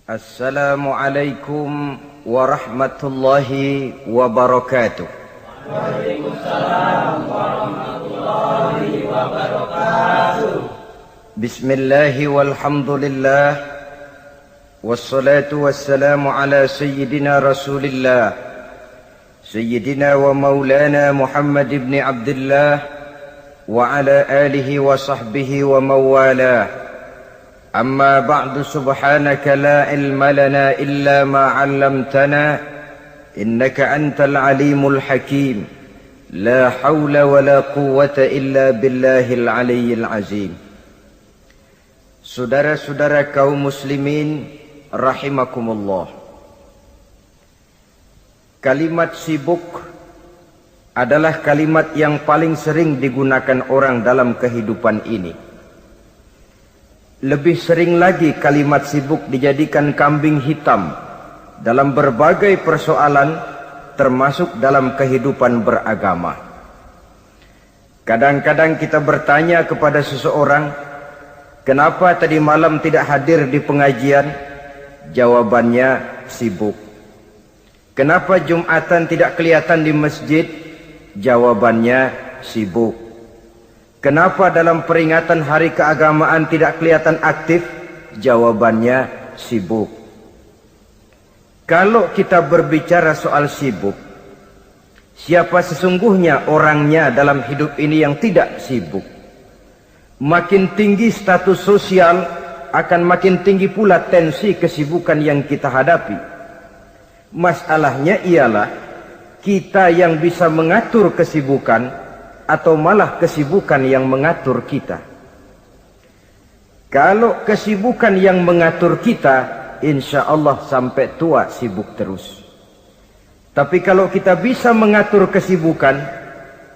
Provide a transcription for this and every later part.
Assalamualaikum warahmatullahi wabarakatuh. Waalaikumsalam warahmatullahi wabarakatuh. Bismillahi walhamdulillah, wassalatu wassalamu ala sayyidina rasulillah, sayyidina wa maulana Muhammad ibn Abdullah wa ala alihi wa sahbihi wa mawalah. أما بعد سبحانك لا علم لنا إلا ما علمتنا إنك أنت العليم الحكيم لا حول ولا قوة إلا بالله العلي العظيم. Saudara-saudara kaum muslimin rahimakumullah, kalimat sibuk adalah kalimat yang paling sering digunakan orang dalam kehidupan ini. Lebih sering lagi kalimat sibuk dijadikan kambing hitam dalam berbagai persoalan, termasuk dalam kehidupan beragama. Kadang-kadang kita bertanya kepada seseorang, kenapa tadi malam tidak hadir di pengajian? Jawabannya sibuk. Kenapa Jumatan tidak kelihatan di masjid? Jawabannya sibuk. Kenapa dalam peringatan hari keagamaan tidak kelihatan aktif? Jawabannya sibuk. Kalau kita berbicara soal sibuk, siapa sesungguhnya orangnya dalam hidup ini yang tidak sibuk? Makin tinggi status sosial, akan makin tinggi pula tensi kesibukan yang kita hadapi. Masalahnya ialah kita yang bisa mengatur kesibukan atau malah kesibukan yang mengatur kita. Kalau kesibukan yang mengatur kita, insya Allah sampai tua sibuk terus. Tapi kalau kita bisa mengatur kesibukan,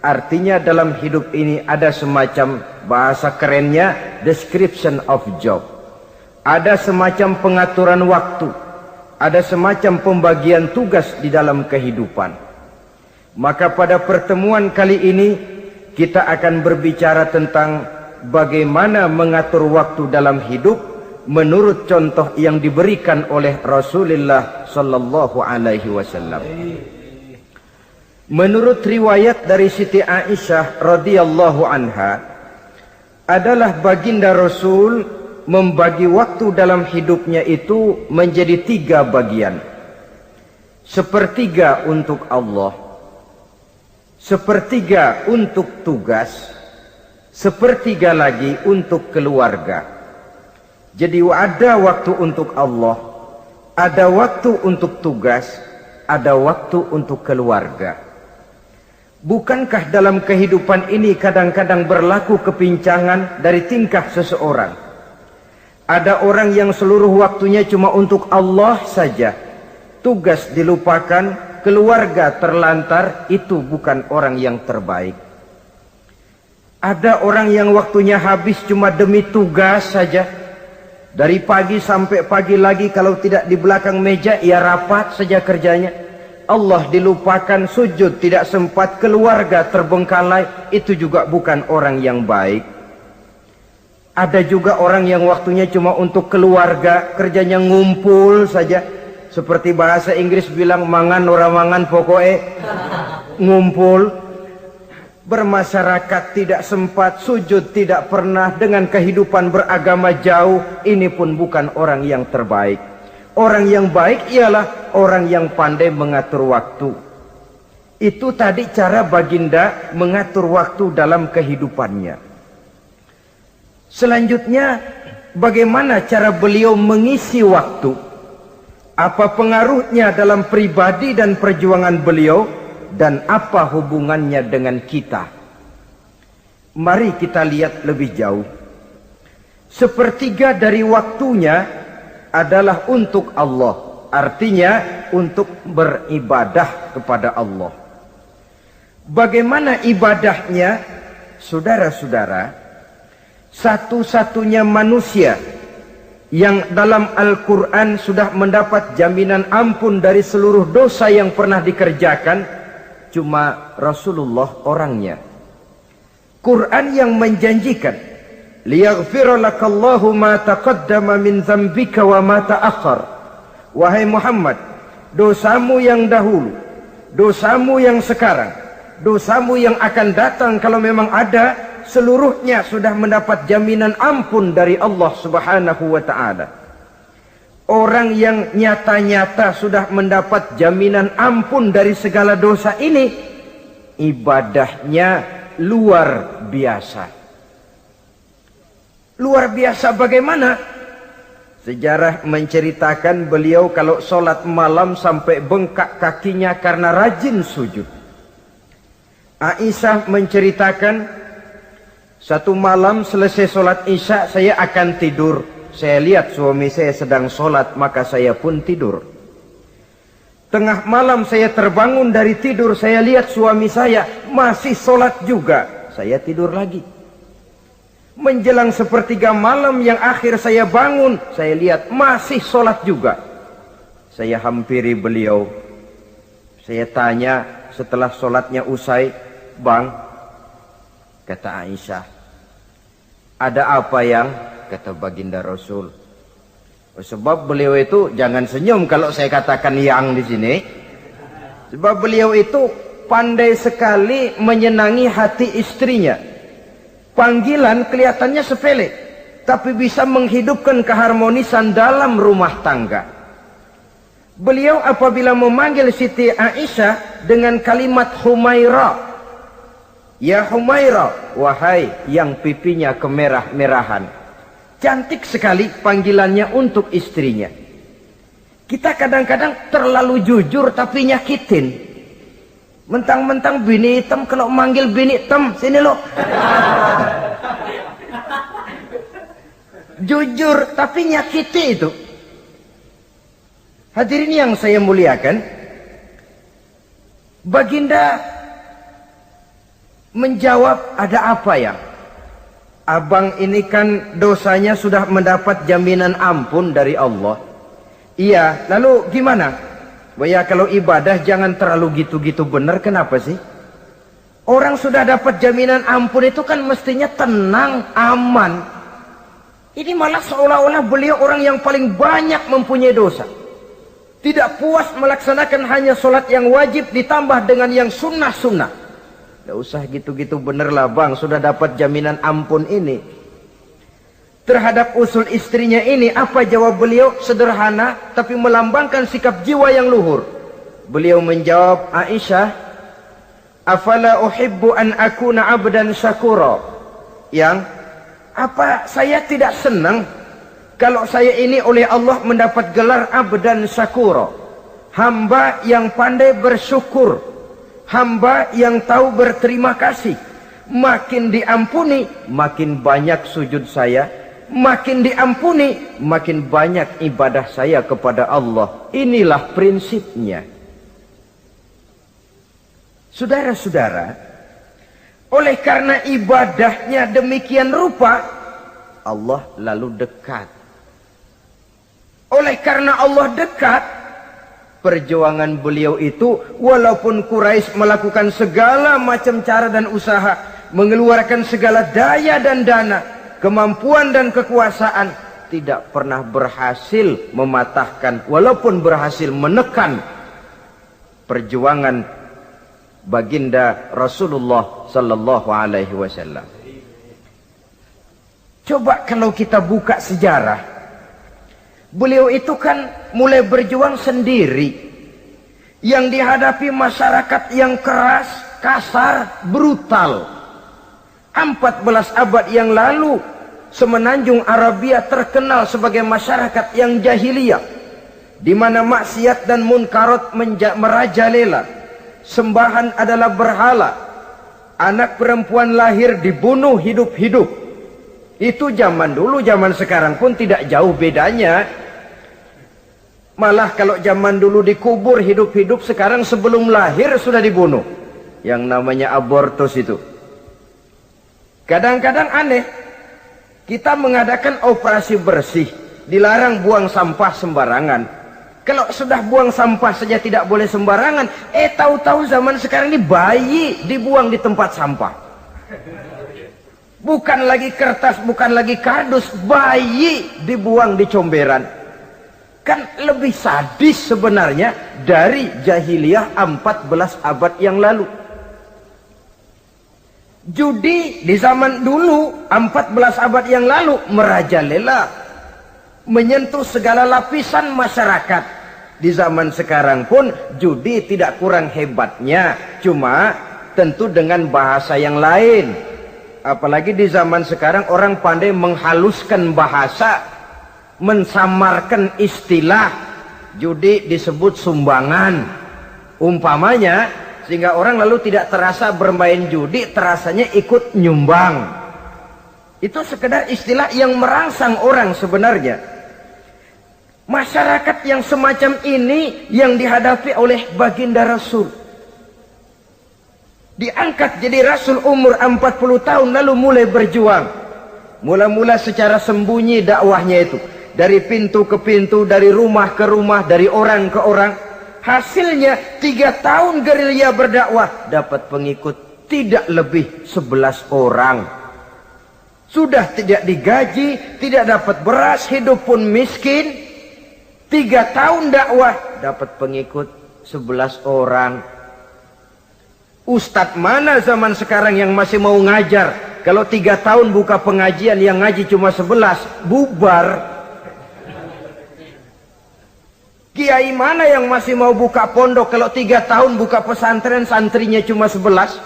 artinya dalam hidup ini ada semacam, bahasa kerennya, description of job. Ada semacam pengaturan waktu, ada semacam pembagian tugas di dalam kehidupan. Maka pada pertemuan kali ini kita akan berbicara tentang bagaimana mengatur waktu dalam hidup menurut contoh yang diberikan oleh Rasulullah sallallahu alaihi wasallam. Menurut riwayat dari Siti Aisyah radhiyallahu anha, adalah baginda Rasul membagi waktu dalam hidupnya itu menjadi 3 bagian. Sepertiga untuk Allah, sepertiga untuk tugas, sepertiga lagi untuk keluarga. Jadi ada waktu untuk Allah, ada waktu untuk tugas, ada waktu untuk keluarga. Bukankah dalam kehidupan ini kadang-kadang berlaku kepincangan dari tingkah seseorang? Ada orang yang seluruh waktunya cuma untuk Allah saja, tugas dilupakan, keluarga terlantar. Itu bukan orang yang terbaik. Ada orang yang waktunya habis cuma demi tugas saja, dari pagi sampai pagi lagi, kalau tidak di belakang meja ia rapat saja kerjanya. Allah dilupakan, sujud tidak sempat, keluarga terbengkalai. Itu juga bukan orang yang baik. Ada juga orang yang waktunya cuma untuk keluarga, kerjanya ngumpul saja. Seperti bahasa Inggris bilang, mangan ora mangan pokoke ngumpul. Bermasyarakat tidak sempat, sujud tidak pernah, dengan kehidupan beragama jauh. Ini pun bukan orang yang terbaik. Orang yang baik ialah orang yang pandai mengatur waktu. Itu tadi cara baginda mengatur waktu dalam kehidupannya. Selanjutnya, bagaimana cara beliau mengisi waktu? Apa pengaruhnya dalam pribadi dan perjuangan beliau, dan apa hubungannya dengan kita? Mari kita lihat lebih jauh. Sepertiga dari waktunya adalah untuk Allah, artinya untuk beribadah kepada Allah. Bagaimana ibadahnya? Saudara-saudara, satu-satunya manusia yang dalam Al-Quran sudah mendapat jaminan ampun dari seluruh dosa yang pernah dikerjakan, cuma Rasulullah orangnya. Quran yang menjanjikan, liyaghfira lakallahu ma taqaddama min dzambika wa ma ta'akhkhar wahai Muhammad, dosamu yang dahulu, dosamu yang sekarang, dosamu yang akan datang kalau memang ada, seluruhnya sudah mendapat jaminan ampun dari Allah Subhanahu wa ta'ala. Orang yang nyata-nyata sudah mendapat jaminan ampun dari segala dosa ini, ibadahnya luar biasa. Luar biasa bagaimana? Sejarah menceritakan beliau kalau sholat malam sampai bengkak kakinya karena rajin sujud. Aisyah menceritakan, satu malam selesai sholat isya saya akan tidur. Saya lihat suami saya sedang sholat, maka saya pun tidur. Tengah malam saya terbangun dari tidur, saya lihat suami saya masih sholat juga. Saya tidur lagi. Menjelang sepertiga malam yang akhir saya bangun, saya lihat masih sholat juga. Saya hampiri beliau. Saya tanya setelah sholatnya usai, "Bang," kata Aisyah, "ada apa yang?" Kata baginda Rasul. Sebab beliau itu, jangan senyum kalau saya katakan yang di sini. Sebab beliau itu pandai sekali menyenangi hati istrinya. Panggilan kelihatannya sepele, tapi bisa menghidupkan keharmonisan dalam rumah tangga. Beliau apabila memanggil Siti Aisyah dengan kalimat Humaira, "Ya Humaira," wahai yang pipinya kemerah-merahan. Cantik sekali panggilannya untuk istrinya. Kita kadang-kadang terlalu jujur tapi nyakitin. Mentang-mentang bini hitam, kalau manggil bini hitam, sini lo. Jujur tapi nyakiti itu. Hadirin yang saya muliakan, baginda menjawab, "Ada apa ya? Abang ini kan dosanya sudah mendapat jaminan ampun dari Allah." "Iya, lalu gimana?" "Ya kalau ibadah jangan terlalu gitu-gitu benar." "Kenapa sih?" "Orang sudah dapat jaminan ampun itu kan mestinya tenang, aman. Ini malah seolah-olah beliau orang yang paling banyak mempunyai dosa. Tidak puas melaksanakan hanya sholat yang wajib ditambah dengan yang sunnah-sunnah. Tidak usah gitu-gitu bener lah bang, sudah dapat jaminan ampun ini." Terhadap usul istrinya ini, apa jawab beliau? Sederhana tapi melambangkan sikap jiwa yang luhur. Beliau menjawab, "Aisyah, afala uhibbu an akuna abdan syakura." Yang, apa saya tidak senang kalau saya ini oleh Allah mendapat gelar abdan syakura, hamba yang pandai bersyukur, hamba yang tahu berterima kasih. Makin diampuni, makin banyak sujud saya. Makin diampuni, makin banyak ibadah saya kepada Allah. Inilah prinsipnya. Saudara-saudara, oleh karena ibadahnya demikian rupa, Allah lalu dekat. Oleh karena Allah dekat, perjuangan beliau itu, walaupun Quraisy melakukan segala macam cara dan usaha, mengeluarkan segala daya dan dana, kemampuan dan kekuasaan, tidak pernah berhasil mematahkan, walaupun berhasil menekan perjuangan baginda Rasulullah sallallahu alaihi wasallam. Coba kalau kita buka sejarah, beliau itu kan mulai berjuang sendiri, yang dihadapi masyarakat yang keras, kasar, brutal. 14 abad yang lalu, semenanjung Arabia terkenal sebagai masyarakat yang jahiliyah, di mana maksiat dan munkarat merajalela. Sembahan adalah berhala. Anak perempuan lahir dibunuh hidup-hidup. Itu zaman dulu, zaman sekarang pun tidak jauh bedanya. Malah kalau zaman dulu dikubur hidup-hidup, sekarang sebelum lahir sudah dibunuh. Yang namanya abortus itu. Kadang-kadang aneh, kita mengadakan operasi bersih, dilarang buang sampah sembarangan. Kalau sudah buang sampah saja tidak boleh sembarangan, tahu-tahu zaman sekarang ini bayi dibuang di tempat sampah. Bukan lagi kertas, bukan lagi kardus, bayi dibuang di comberan. Kan lebih sadis sebenarnya dari jahiliyah 14 abad yang lalu. Judi di zaman dulu 14 abad yang lalu merajalela, menyentuh segala lapisan masyarakat. Di zaman sekarang pun judi tidak kurang hebatnya, cuma tentu dengan bahasa yang lain. Apalagi di zaman sekarang orang pandai menghaluskan bahasa, mensamarkan istilah. Judi disebut sumbangan umpamanya, sehingga orang lalu tidak terasa bermain judi, terasanya ikut nyumbang. Itu sekedar istilah yang merangsang orang sebenarnya. Masyarakat yang semacam ini yang dihadapi oleh baginda Rasul. Diangkat jadi Rasul umur 40 tahun lalu mulai berjuang. Mula-mula secara sembunyi dakwahnya itu. Dari pintu ke pintu, dari rumah ke rumah, dari orang ke orang. Hasilnya 3 tahun gerilya berdakwah, dapat pengikut tidak lebih 11 orang. Sudah tidak digaji, tidak dapat beras, hidup pun miskin. 3 tahun dakwah, dapat pengikut 11 orang. Ustadz mana zaman sekarang yang masih mau ngajar? Kalau 3 tahun buka pengajian, yang ngaji cuma 11, bubar. Kiai mana yang masih mau buka pondok? Kalau 3 tahun buka pesantren, santrinya cuma 11.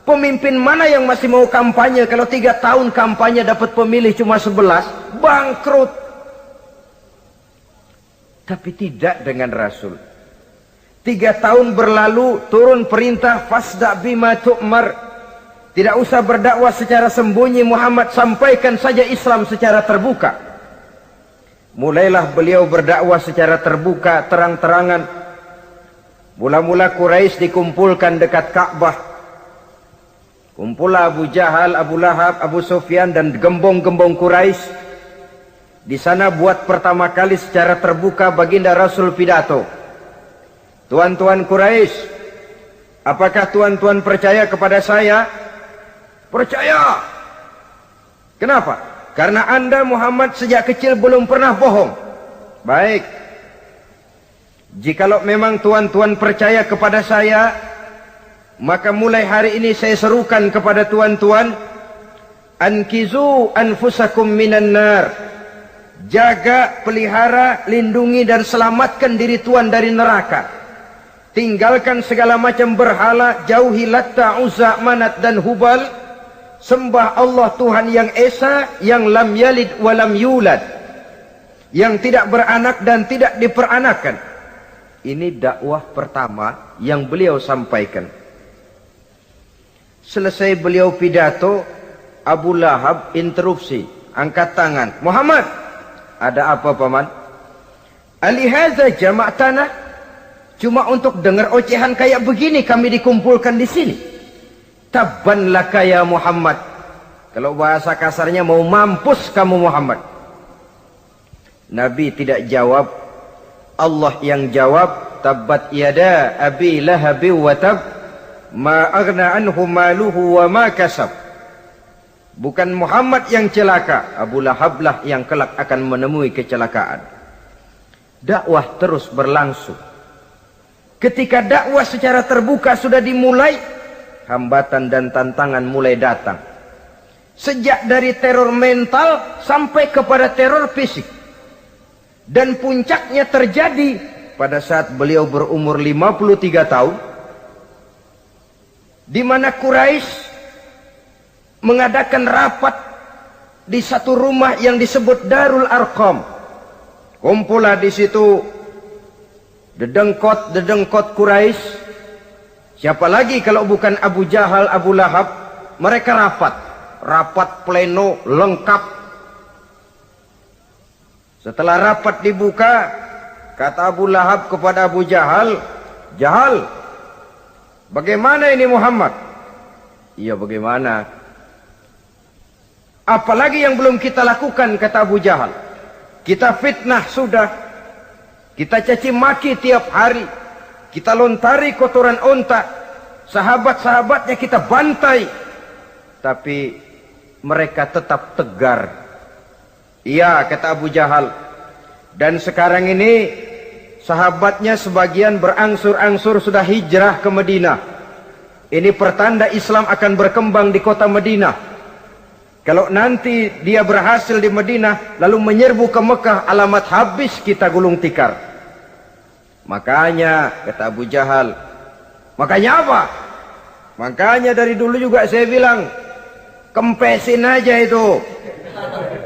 Pemimpin mana yang masih mau kampanye? Kalau 3 tahun kampanye dapat pemilih cuma 11, bangkrut. Tapi tidak dengan Rasul. 3 tahun berlalu, turun perintah fasda' bima tu'mar. Tidak usah berdakwah secara sembunyi, Muhammad, sampaikan saja Islam secara terbuka. Mulailah beliau berdakwah secara terbuka, terang-terangan. Mula-mula Quraisy dikumpulkan dekat Ka'bah. Kumpulah Abu Jahal, Abu Lahab, Abu Sufyan dan gembong-gembong Quraisy. Di sana buat pertama kali secara terbuka baginda Rasul pidato. Tuan-tuan Quraisy, apakah tuan-tuan percaya kepada saya? Percaya. Kenapa? Karena Anda Muhammad sejak kecil belum pernah bohong. Baik. Jikalau memang tuan-tuan percaya kepada saya, maka mulai hari ini saya serukan kepada tuan-tuan, ankizu anfusakum minan nar. Jaga, pelihara, lindungi dan selamatkan diri tuan dari neraka. Tinggalkan segala macam berhala, jauhi Latta, Uzza, Manat dan Hubal. Sembah Allah Tuhan yang Esa, yang lam yalid walam yulad, yang tidak beranak dan tidak diperanakan. Ini dakwah pertama yang beliau sampaikan. Selesai beliau pidato, Abu Lahab interupsi, angkat tangan. Muhammad, ada apa paman? Alihaza jama'tana, cuma untuk dengar ocehan kayak begini kami dikumpulkan di sini. Tabban laka ya Muhammad. Kalau bahasa kasarnya, mau mampus kamu Muhammad. Nabi tidak jawab, Allah yang jawab. Tabbat yada abi lahabi wa tab, ma aghna anhu maluhu wa ma kasab. Bukan Muhammad yang celaka, Abu Lahab lah yang kelak akan menemui kecelakaan. Dakwah terus berlangsung. Ketika dakwah secara terbuka sudah dimulai, hambatan dan tantangan mulai datang. Sejak dari teror mental sampai kepada teror fisik. Dan puncaknya terjadi pada saat beliau berumur 53 tahun. Di mana Quraisy mengadakan rapat di satu rumah yang disebut Darul Arqam. Kumpulah di situ dedengkot Quraisy. Siapa lagi kalau bukan Abu Jahal, Abu Lahab? Mereka rapat pleno lengkap. Setelah rapat dibuka, kata Abu Lahab kepada Abu Jahal, Jahal, bagaimana ini Muhammad? Iya, bagaimana? Apalagi yang belum kita lakukan, kata Abu Jahal. Kita fitnah sudah. Kita caci maki tiap hari. Kita lontari kotoran onta. Sahabat-sahabatnya kita bantai. Tapi mereka tetap tegar. Iya, kata Abu Jahal. Dan sekarang ini sahabatnya sebagian berangsur-angsur sudah hijrah ke Madinah. Ini pertanda Islam akan berkembang di kota Madinah. Kalau nanti dia berhasil di Madinah lalu menyerbu ke Mekah, alamat habis kita gulung tikar. Makanya kata Abu Jahal, makanya apa? Makanya dari dulu juga saya bilang, kempesin aja itu.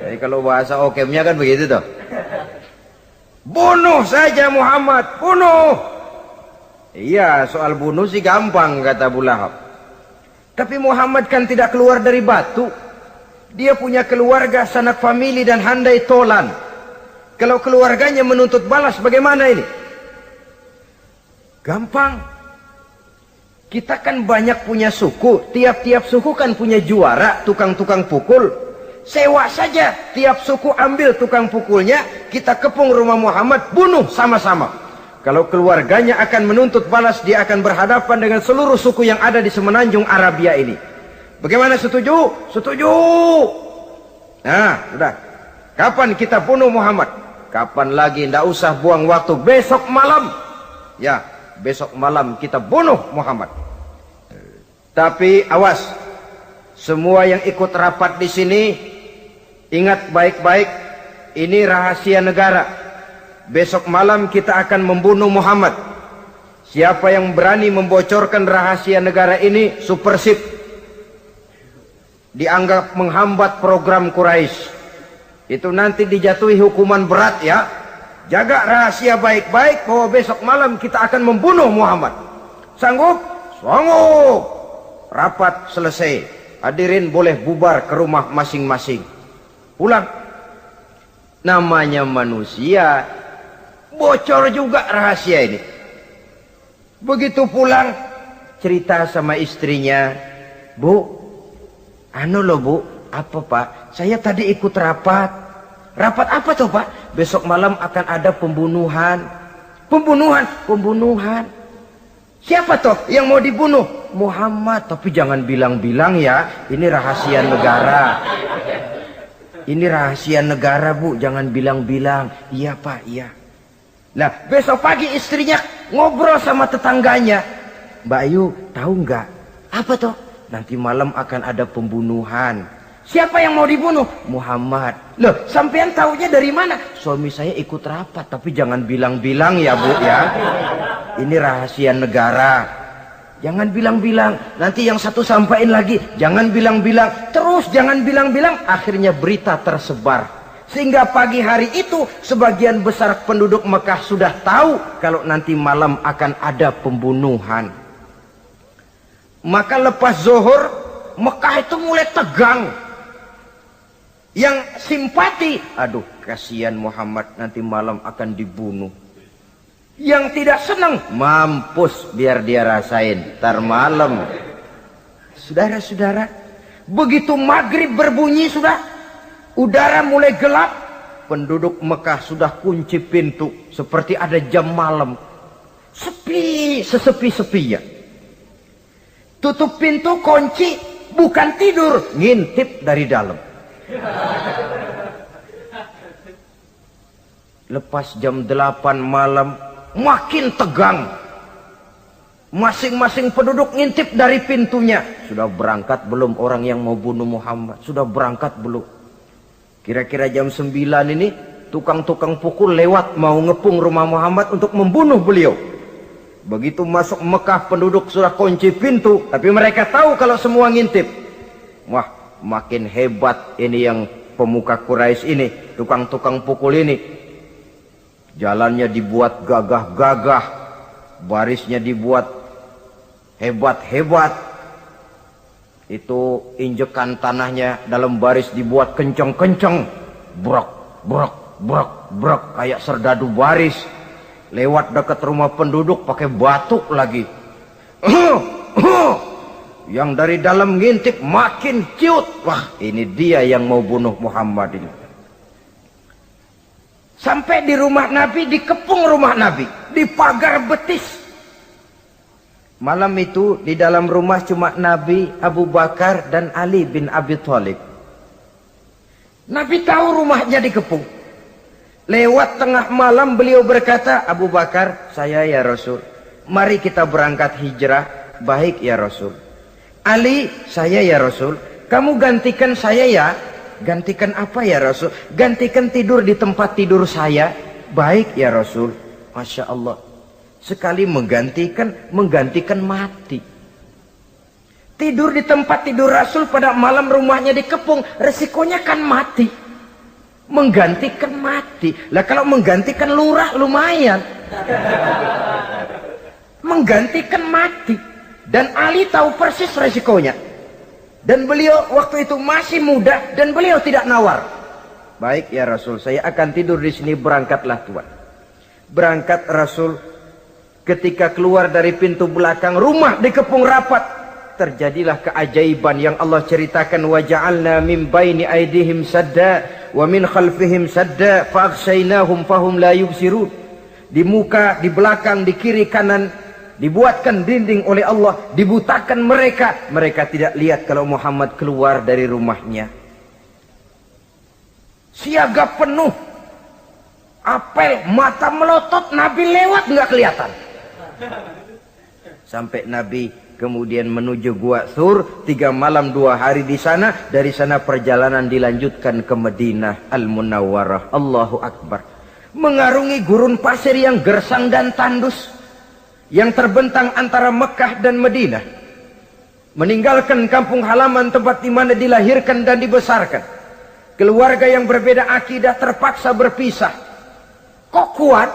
Jadi kalau bahasa okemnya kan begitu toh. Bunuh saja Muhammad, bunuh. Iya, soal bunuh sih gampang kata Abu Lahab. Tapi Muhammad kan tidak keluar dari batu. Dia punya keluarga, sanak famili dan handai tolan. Kalau keluarganya menuntut balas bagaimana ini? Gampang. Kita kan banyak punya suku. Tiap-tiap suku kan punya juara, tukang-tukang pukul. Sewa saja, tiap suku ambil tukang pukulnya, kita kepung rumah Muhammad, bunuh sama-sama. Kalau keluarganya akan menuntut balas, dia akan berhadapan dengan seluruh suku yang ada di semenanjung Arabia ini. Bagaimana, setuju? Setuju. Nah, sudah. Kapan kita bunuh Muhammad? Kapan lagi? Tidak usah buang waktu. Besok malam. Ya, besok malam kita bunuh Muhammad. Tapi awas, semua yang ikut rapat di sini, ingat baik-baik, ini rahasia negara. Besok malam kita akan membunuh Muhammad. Siapa yang berani membocorkan rahasia negara ini, supersip. Dianggap menghambat program Quraisy. Itu nanti dijatuhi hukuman berat ya. Jaga rahasia baik-baik bahwa besok malam kita akan membunuh Muhammad. Sanggup? Sanggup. Rapat selesai. Hadirin boleh bubar ke rumah masing-masing. Pulang. Namanya manusia, bocor juga rahasia ini. Begitu pulang, cerita sama istrinya, Bu, anu loh Bu, apa Pak? Saya tadi ikut rapat. Rapat apa tuh Pak? Besok malam akan ada pembunuhan. Pembunuhan? Pembunuhan. Siapa toh yang mau dibunuh? Muhammad. Tapi jangan bilang-bilang ya, ini rahasia negara. Ini rahasia negara Bu, jangan bilang-bilang. Iya Pak, iya. Nah, besok pagi istrinya ngobrol sama tetangganya. Mbak Ayu, tahu nggak? Apa toh? Nanti malam akan ada pembunuhan. Siapa yang mau dibunuh? Muhammad. Loh, sampean taunya dari mana? Suami saya ikut rapat, tapi jangan bilang-bilang ya Bu ya. Ini rahasia negara. Jangan bilang-bilang. Nanti yang satu sampaikan lagi, jangan bilang-bilang. Terus jangan bilang-bilang, akhirnya berita tersebar. Sehingga pagi hari itu sebagian besar penduduk Mekah sudah tahu kalau nanti malam akan ada pembunuhan. Maka lepas zuhur, Mekah itu mulai tegang. Yang simpati, aduh kasihan Muhammad nanti malam akan dibunuh. Yang tidak senang, mampus biar dia rasain ntar malam. Saudara-saudara, begitu maghrib berbunyi sudah, udara mulai gelap, penduduk Mekah sudah kunci pintu seperti ada jam malam. Sepi, sesepi-sepinya. Tutup pintu, kunci, bukan tidur, ngintip dari dalam. Lepas jam 8 malam, makin tegang. Masing-masing penduduk ngintip dari pintunya. Sudah berangkat belum orang yang mau bunuh Muhammad? Sudah berangkat belum? Kira-kira jam 9 ini, tukang-tukang pukul lewat mau ngepung rumah Muhammad untuk membunuh beliau. Begitu masuk Mekah, penduduk sudah kunci pintu, tapi mereka tahu kalau semua ngintip. Wah, makin hebat ini yang pemuka Quraisy ini, tukang-tukang pukul ini. Jalannya dibuat gagah-gagah, barisnya dibuat hebat-hebat. Itu injekan tanahnya dalam baris dibuat kenceng-kenceng, brok, brok, brok, brok, kayak serdadu baris. Lewat dekat rumah penduduk pakai batuk lagi. Yang dari dalam ngintip makin ciut. Wah, ini dia yang mau bunuh Muhammad ini. Sampai di rumah Nabi, dikepung rumah Nabi, di pagar betis. Malam itu di dalam rumah cuma Nabi, Abu Bakar dan Ali bin Abi Thalib. Nabi tahu rumahnya dikepung. Lewat tengah malam beliau berkata, Abu Bakar, saya ya Rasul. Mari kita berangkat hijrah. Baik ya Rasul. Ali, saya ya Rasul. Kamu gantikan saya ya. Gantikan apa ya Rasul? Gantikan tidur di tempat tidur saya. Baik ya Rasul. Masya Allah. Sekali menggantikan mati. Tidur di tempat tidur Rasul pada malam, rumahnya dikepung, resikonya kan mati. Menggantikan mati. Lah kalau menggantikan lurah lumayan. Menggantikan mati. Dan Ali tahu persis resikonya. Dan beliau waktu itu masih muda dan beliau tidak nawar. Baik ya Rasul, saya akan tidur di sini, berangkatlah Tuhan. Berangkat Rasul. Ketika keluar dari pintu belakang, rumah dikepung rapat. Terjadilah keajaiban yang Allah ceritakan, wa ja'alna min baini aydihim sadda wa min khalfihim sadda fa aghshaynahum fahum la yubsirun. Di muka, di belakang, di kiri kanan dibuatkan dinding oleh Allah, dibutakan mereka. Mereka tidak lihat kalau Muhammad keluar dari rumahnya. Siaga penuh, apel, mata melotot, Nabi lewat nggak kelihatan. Sampai Nabi kemudian menuju Gua Thur, 3 malam 2 hari di sana. Dari sana perjalanan dilanjutkan ke Madinah Al-Munawwarah. Allahu Akbar. Mengarungi gurun pasir yang gersang dan tandus, yang terbentang antara Mekah dan Madinah. Meninggalkan kampung halaman tempat di mana dilahirkan dan dibesarkan. Keluarga yang berbeda akidah terpaksa berpisah. Kok kuat?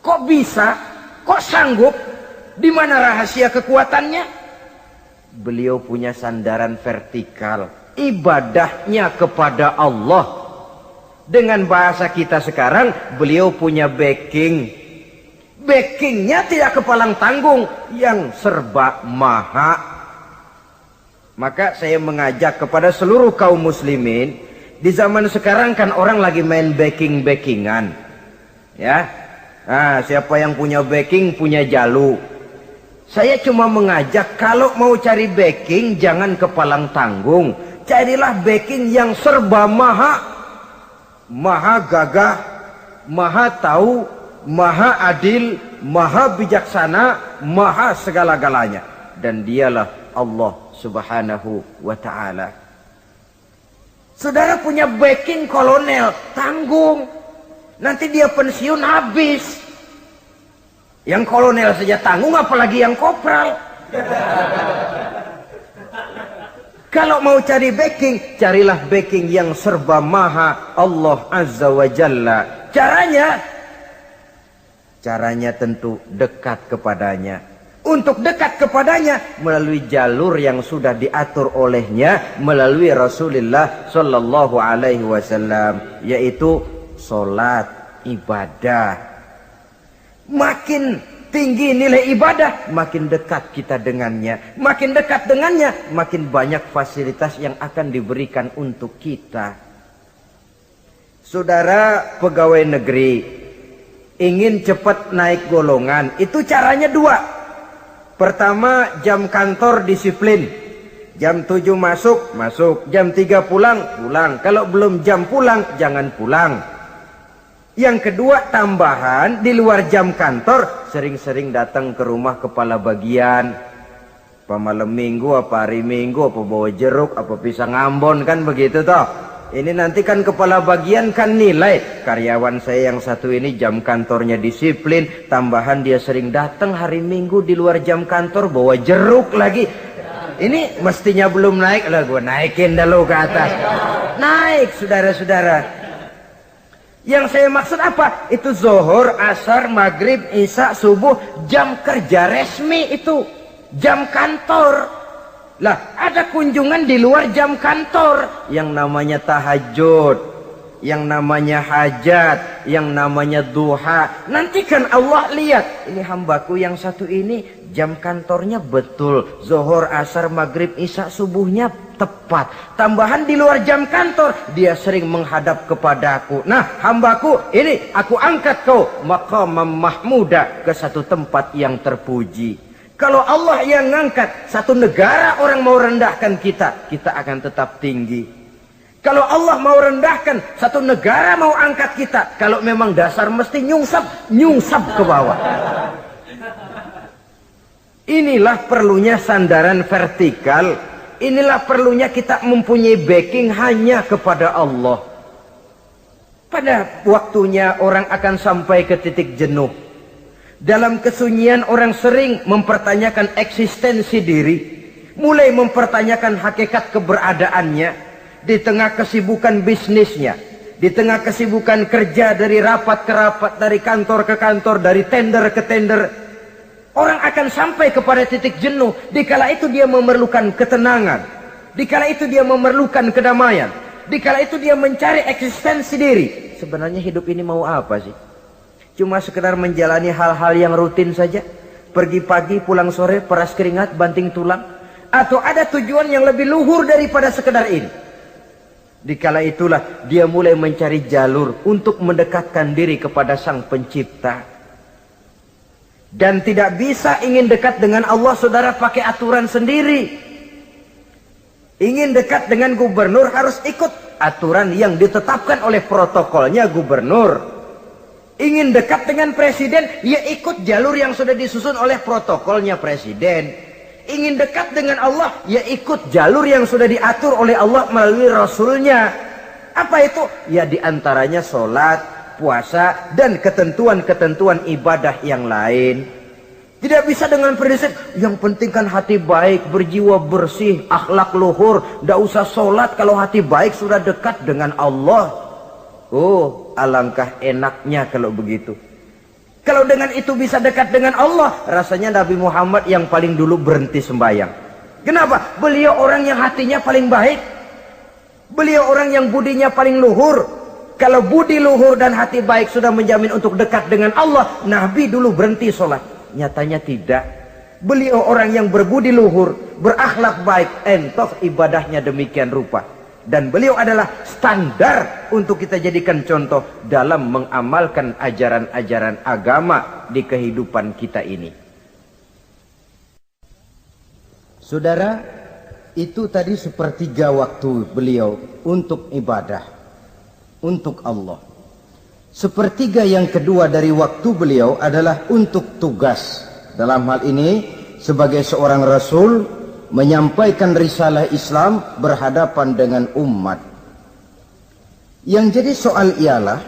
Kok bisa? Kok sanggup? Di mana rahasia kekuatannya? Beliau punya sandaran vertikal. Ibadahnya kepada Allah. Dengan bahasa kita sekarang, beliau punya backing. Backingnya tidak kepalang tanggung, yang serba maha. Maka saya mengajak kepada seluruh kaum muslimin, di zaman sekarang kan orang lagi main backing-backingan. Ya, nah, siapa yang punya backing punya jalu. Saya cuma mengajak, kalau mau cari backing jangan kepalang tanggung. Carilah backing yang serba maha. Maha gagah, maha tahu, maha adil, maha bijaksana, maha segala-galanya. Dan dialah Allah subhanahu wa ta'ala. Saudara punya backing kolonel, tanggung. Nanti dia pensiun habis. Yang kolonel saja tanggung, apalagi yang kopral. Kalau mau cari backing, carilah backing yang serba maha, Allah Azza wa Jalla. Caranya tentu dekat kepadanya. Untuk dekat kepadanya melalui jalur yang sudah diatur olehnya, melalui Rasulullah Sallallahu Alaihi Wasallam, yaitu solat, ibadah. Makin tinggi nilai ibadah, makin dekat kita dengannya. Makin dekat dengannya, makin banyak fasilitas yang akan diberikan untuk kita. Saudara pegawai negeri ingin cepat naik golongan, itu caranya 2. Pertama, jam kantor disiplin. Jam 7 masuk. Jam 3 pulang. Kalau belum jam pulang, jangan pulang. Yang kedua, tambahan di luar jam kantor, sering-sering datang ke rumah kepala bagian. Apa malam minggu, apa hari minggu, apa bawa jeruk, apa pisang Ambon, kan begitu toh. Ini nanti kan kepala bagian kan nilai. Karyawan saya yang satu ini jam kantornya disiplin, tambahan dia sering datang hari minggu di luar jam kantor bawa jeruk lagi. Ini mestinya belum naik, lah gue naikin dulu ke atas. Naik saudara-saudara. Yang saya maksud apa? Itu zuhur, asar, maghrib, isya, subuh, jam kerja resmi itu. Jam kantor. Lah, ada kunjungan di luar jam kantor. Yang namanya tahajud, yang namanya hajat, yang namanya duha. Nanti kan Allah lihat, ini hambaku yang satu ini jam kantornya betul. Zuhur, asar, maghrib, isya, subuhnya tepat. Tambahan di luar jam kantor, dia sering menghadap kepadaku. Nah, hambaku ini aku angkat kau maqamam mahmuda, ke satu tempat yang terpuji. Kalau Allah yang ngangkat, satu negara orang mau rendahkan kita, kita akan tetap tinggi. Kalau Allah mau rendahkan, satu negara mau angkat kita, kalau memang dasar mesti nyungsap ke bawah. Inilah perlunya sandaran vertikal. Inilah perlunya kita mempunyai backing hanya kepada Allah. Pada waktunya orang akan sampai ke titik jenuh. Dalam kesunyian orang sering mempertanyakan eksistensi diri, mulai mempertanyakan hakikat keberadaannya. Di tengah kesibukan bisnisnya, di tengah kesibukan kerja dari rapat ke rapat, dari kantor ke kantor, dari tender ke tender, orang akan sampai kepada titik jenuh. Dikala itu dia memerlukan ketenangan, dikala itu dia memerlukan kedamaian, dikala itu dia mencari eksistensi diri. Sebenarnya hidup ini mau apa sih? Cuma sekedar menjalani hal-hal yang rutin saja, pergi pagi pulang sore, peras keringat banting tulang, atau ada tujuan yang lebih luhur daripada sekedar ini? Dikala itulah dia mulai mencari jalur untuk mendekatkan diri kepada Sang Pencipta. Dan tidak bisa ingin dekat dengan Allah, saudara, pakai aturan sendiri. Ingin dekat dengan gubernur harus ikut aturan yang ditetapkan oleh protokolnya gubernur. Ingin dekat dengan presiden, ya ikut jalur yang sudah disusun oleh protokolnya presiden. Ingin dekat dengan Allah, ya ikut jalur yang sudah diatur oleh Allah melalui Rasulnya. Apa itu? Ya diantaranya sholat, puasa, dan ketentuan-ketentuan ibadah yang lain. Tidak bisa dengan prinsip, yang penting kan hati baik, berjiwa bersih, akhlak luhur. Tidak usah sholat kalau hati baik sudah dekat dengan Allah. Oh, alangkah enaknya kalau begitu. Kalau dengan itu bisa dekat dengan Allah, rasanya Nabi Muhammad yang paling dulu berhenti sembahyang. Kenapa? Beliau orang yang hatinya paling baik. Beliau orang yang budinya paling luhur. Kalau budi luhur dan hati baik sudah menjamin untuk dekat dengan Allah, Nabi dulu berhenti sholat. Nyatanya tidak. Beliau orang yang berbudi luhur, berakhlak baik, entoh ibadahnya demikian rupa. Dan beliau adalah standar untuk kita jadikan contoh dalam mengamalkan ajaran-ajaran agama di kehidupan kita ini. Saudara, itu tadi sepertiga waktu beliau untuk ibadah, untuk Allah. Sepertiga yang kedua dari waktu beliau adalah untuk tugas. Dalam hal ini, sebagai seorang Rasul, menyampaikan risalah Islam berhadapan dengan umat. Yang jadi soal ialah,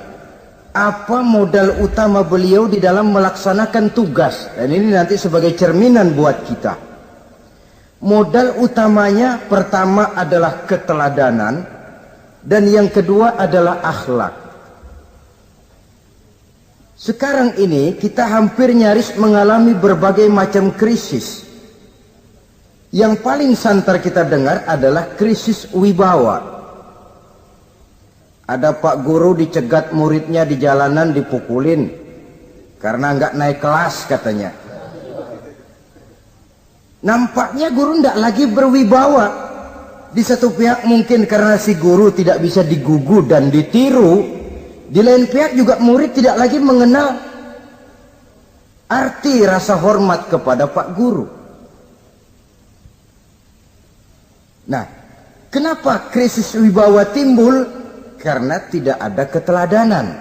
apa modal utama beliau di dalam melaksanakan tugas? Dan ini nanti sebagai cerminan buat kita. Modal utamanya pertama adalah keteladanan, dan yang kedua adalah akhlak. Sekarang ini kita hampir nyaris mengalami berbagai macam krisis. Yang paling santer kita dengar adalah krisis wibawa. Ada pak guru dicegat muridnya di jalanan, dipukulin karena nggak naik kelas katanya. Nampaknya guru nggak lagi berwibawa. Di satu pihak mungkin karena si guru tidak bisa digugu dan ditiru. Di lain pihak juga murid tidak lagi mengenal arti rasa hormat kepada pak guru. Nah, kenapa krisis wibawa timbul? Karena tidak ada keteladanan.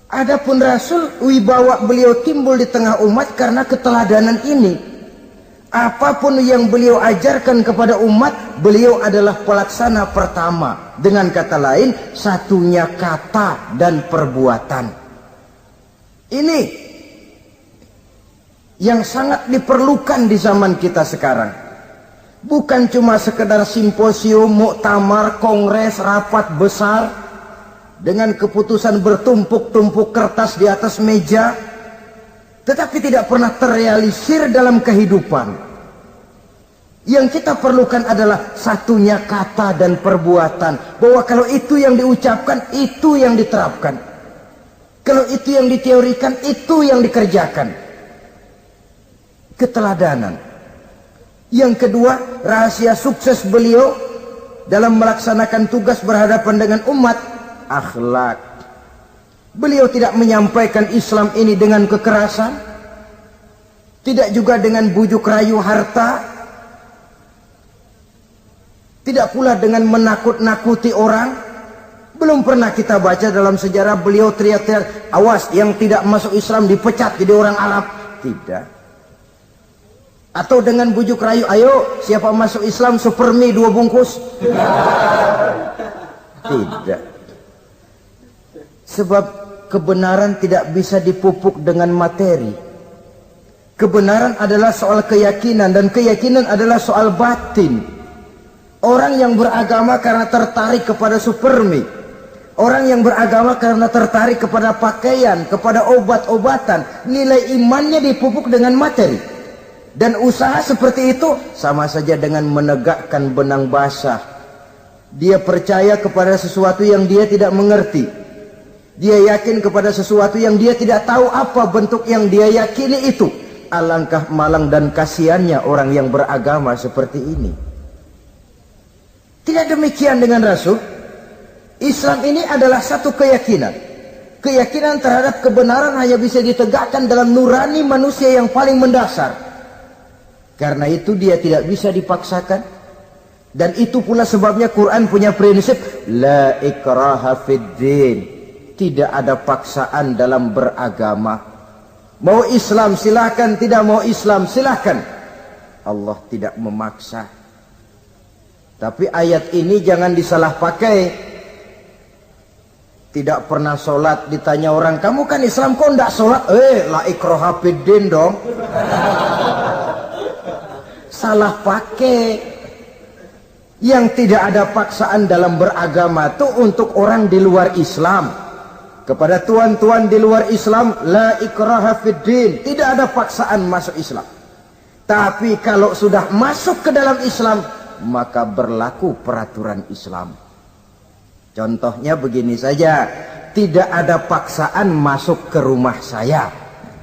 Adapun Rasul, wibawa beliau timbul di tengah umat karena keteladanan ini. Apapun yang beliau ajarkan kepada umat, beliau adalah pelaksana pertama. Dengan kata lain, satunya kata dan perbuatan. Ini yang sangat diperlukan di zaman kita sekarang. Bukan cuma sekedar simposium, muktamar, kongres, rapat besar dengan keputusan bertumpuk-tumpuk kertas di atas meja, tetapi tidak pernah terrealisir dalam kehidupan. Yang kita perlukan adalah satunya kata dan perbuatan, bahwa kalau itu yang diucapkan, itu yang diterapkan. Kalau itu yang diteorikan, itu yang dikerjakan. Keteladanan. Yang kedua, rahasia sukses beliau dalam melaksanakan tugas berhadapan dengan umat, akhlak. Beliau tidak menyampaikan Islam ini dengan kekerasan, tidak juga dengan bujuk rayu harta, Tidak pula dengan menakut-nakuti orang. Belum pernah kita baca dalam sejarah beliau teriak-teriak, awas yang tidak masuk Islam dipecat jadi orang Arab. Tidak. Atau dengan bujuk rayu, ayo siapa masuk Islam super mie 2 bungkus. Tidak. Sebab kebenaran tidak bisa dipupuk dengan materi. Kebenaran adalah soal keyakinan, dan keyakinan adalah soal batin. Orang yang beragama karena tertarik kepada super mie, orang yang beragama karena tertarik kepada pakaian, kepada obat-obatan, nilai imannya dipupuk dengan materi. Dan usaha seperti itu sama saja dengan menegakkan benang basah. Dia percaya kepada sesuatu yang dia tidak mengerti. Dia yakin kepada sesuatu yang dia tidak tahu apa bentuk yang dia yakini itu. Alangkah malang dan kasihannya orang yang beragama seperti ini. Tidak demikian dengan Rasul. Islam ini adalah satu keyakinan. Keyakinan terhadap kebenaran hanya bisa ditegakkan dalam nurani manusia yang paling mendasar. Karena itu dia tidak bisa dipaksakan. Dan itu pula sebabnya Quran punya prinsip la ikraha fid din. Tidak ada paksaan dalam beragama. Mau Islam silahkan, tidak mau Islam silahkan. Allah tidak memaksa. Tapi ayat ini jangan disalah pakai. Tidak pernah sholat, ditanya orang, kamu kan Islam kok enggak sholat? La ikraha fid din dong. Salah pakai. Yang tidak ada paksaan dalam beragama itu untuk orang di luar Islam. Kepada tuan-tuan di luar Islam, la ikraha fid din, tidak ada paksaan masuk Islam. Tapi kalau sudah masuk ke dalam Islam, maka berlaku peraturan Islam. Contohnya begini saja, tidak ada paksaan masuk ke rumah saya.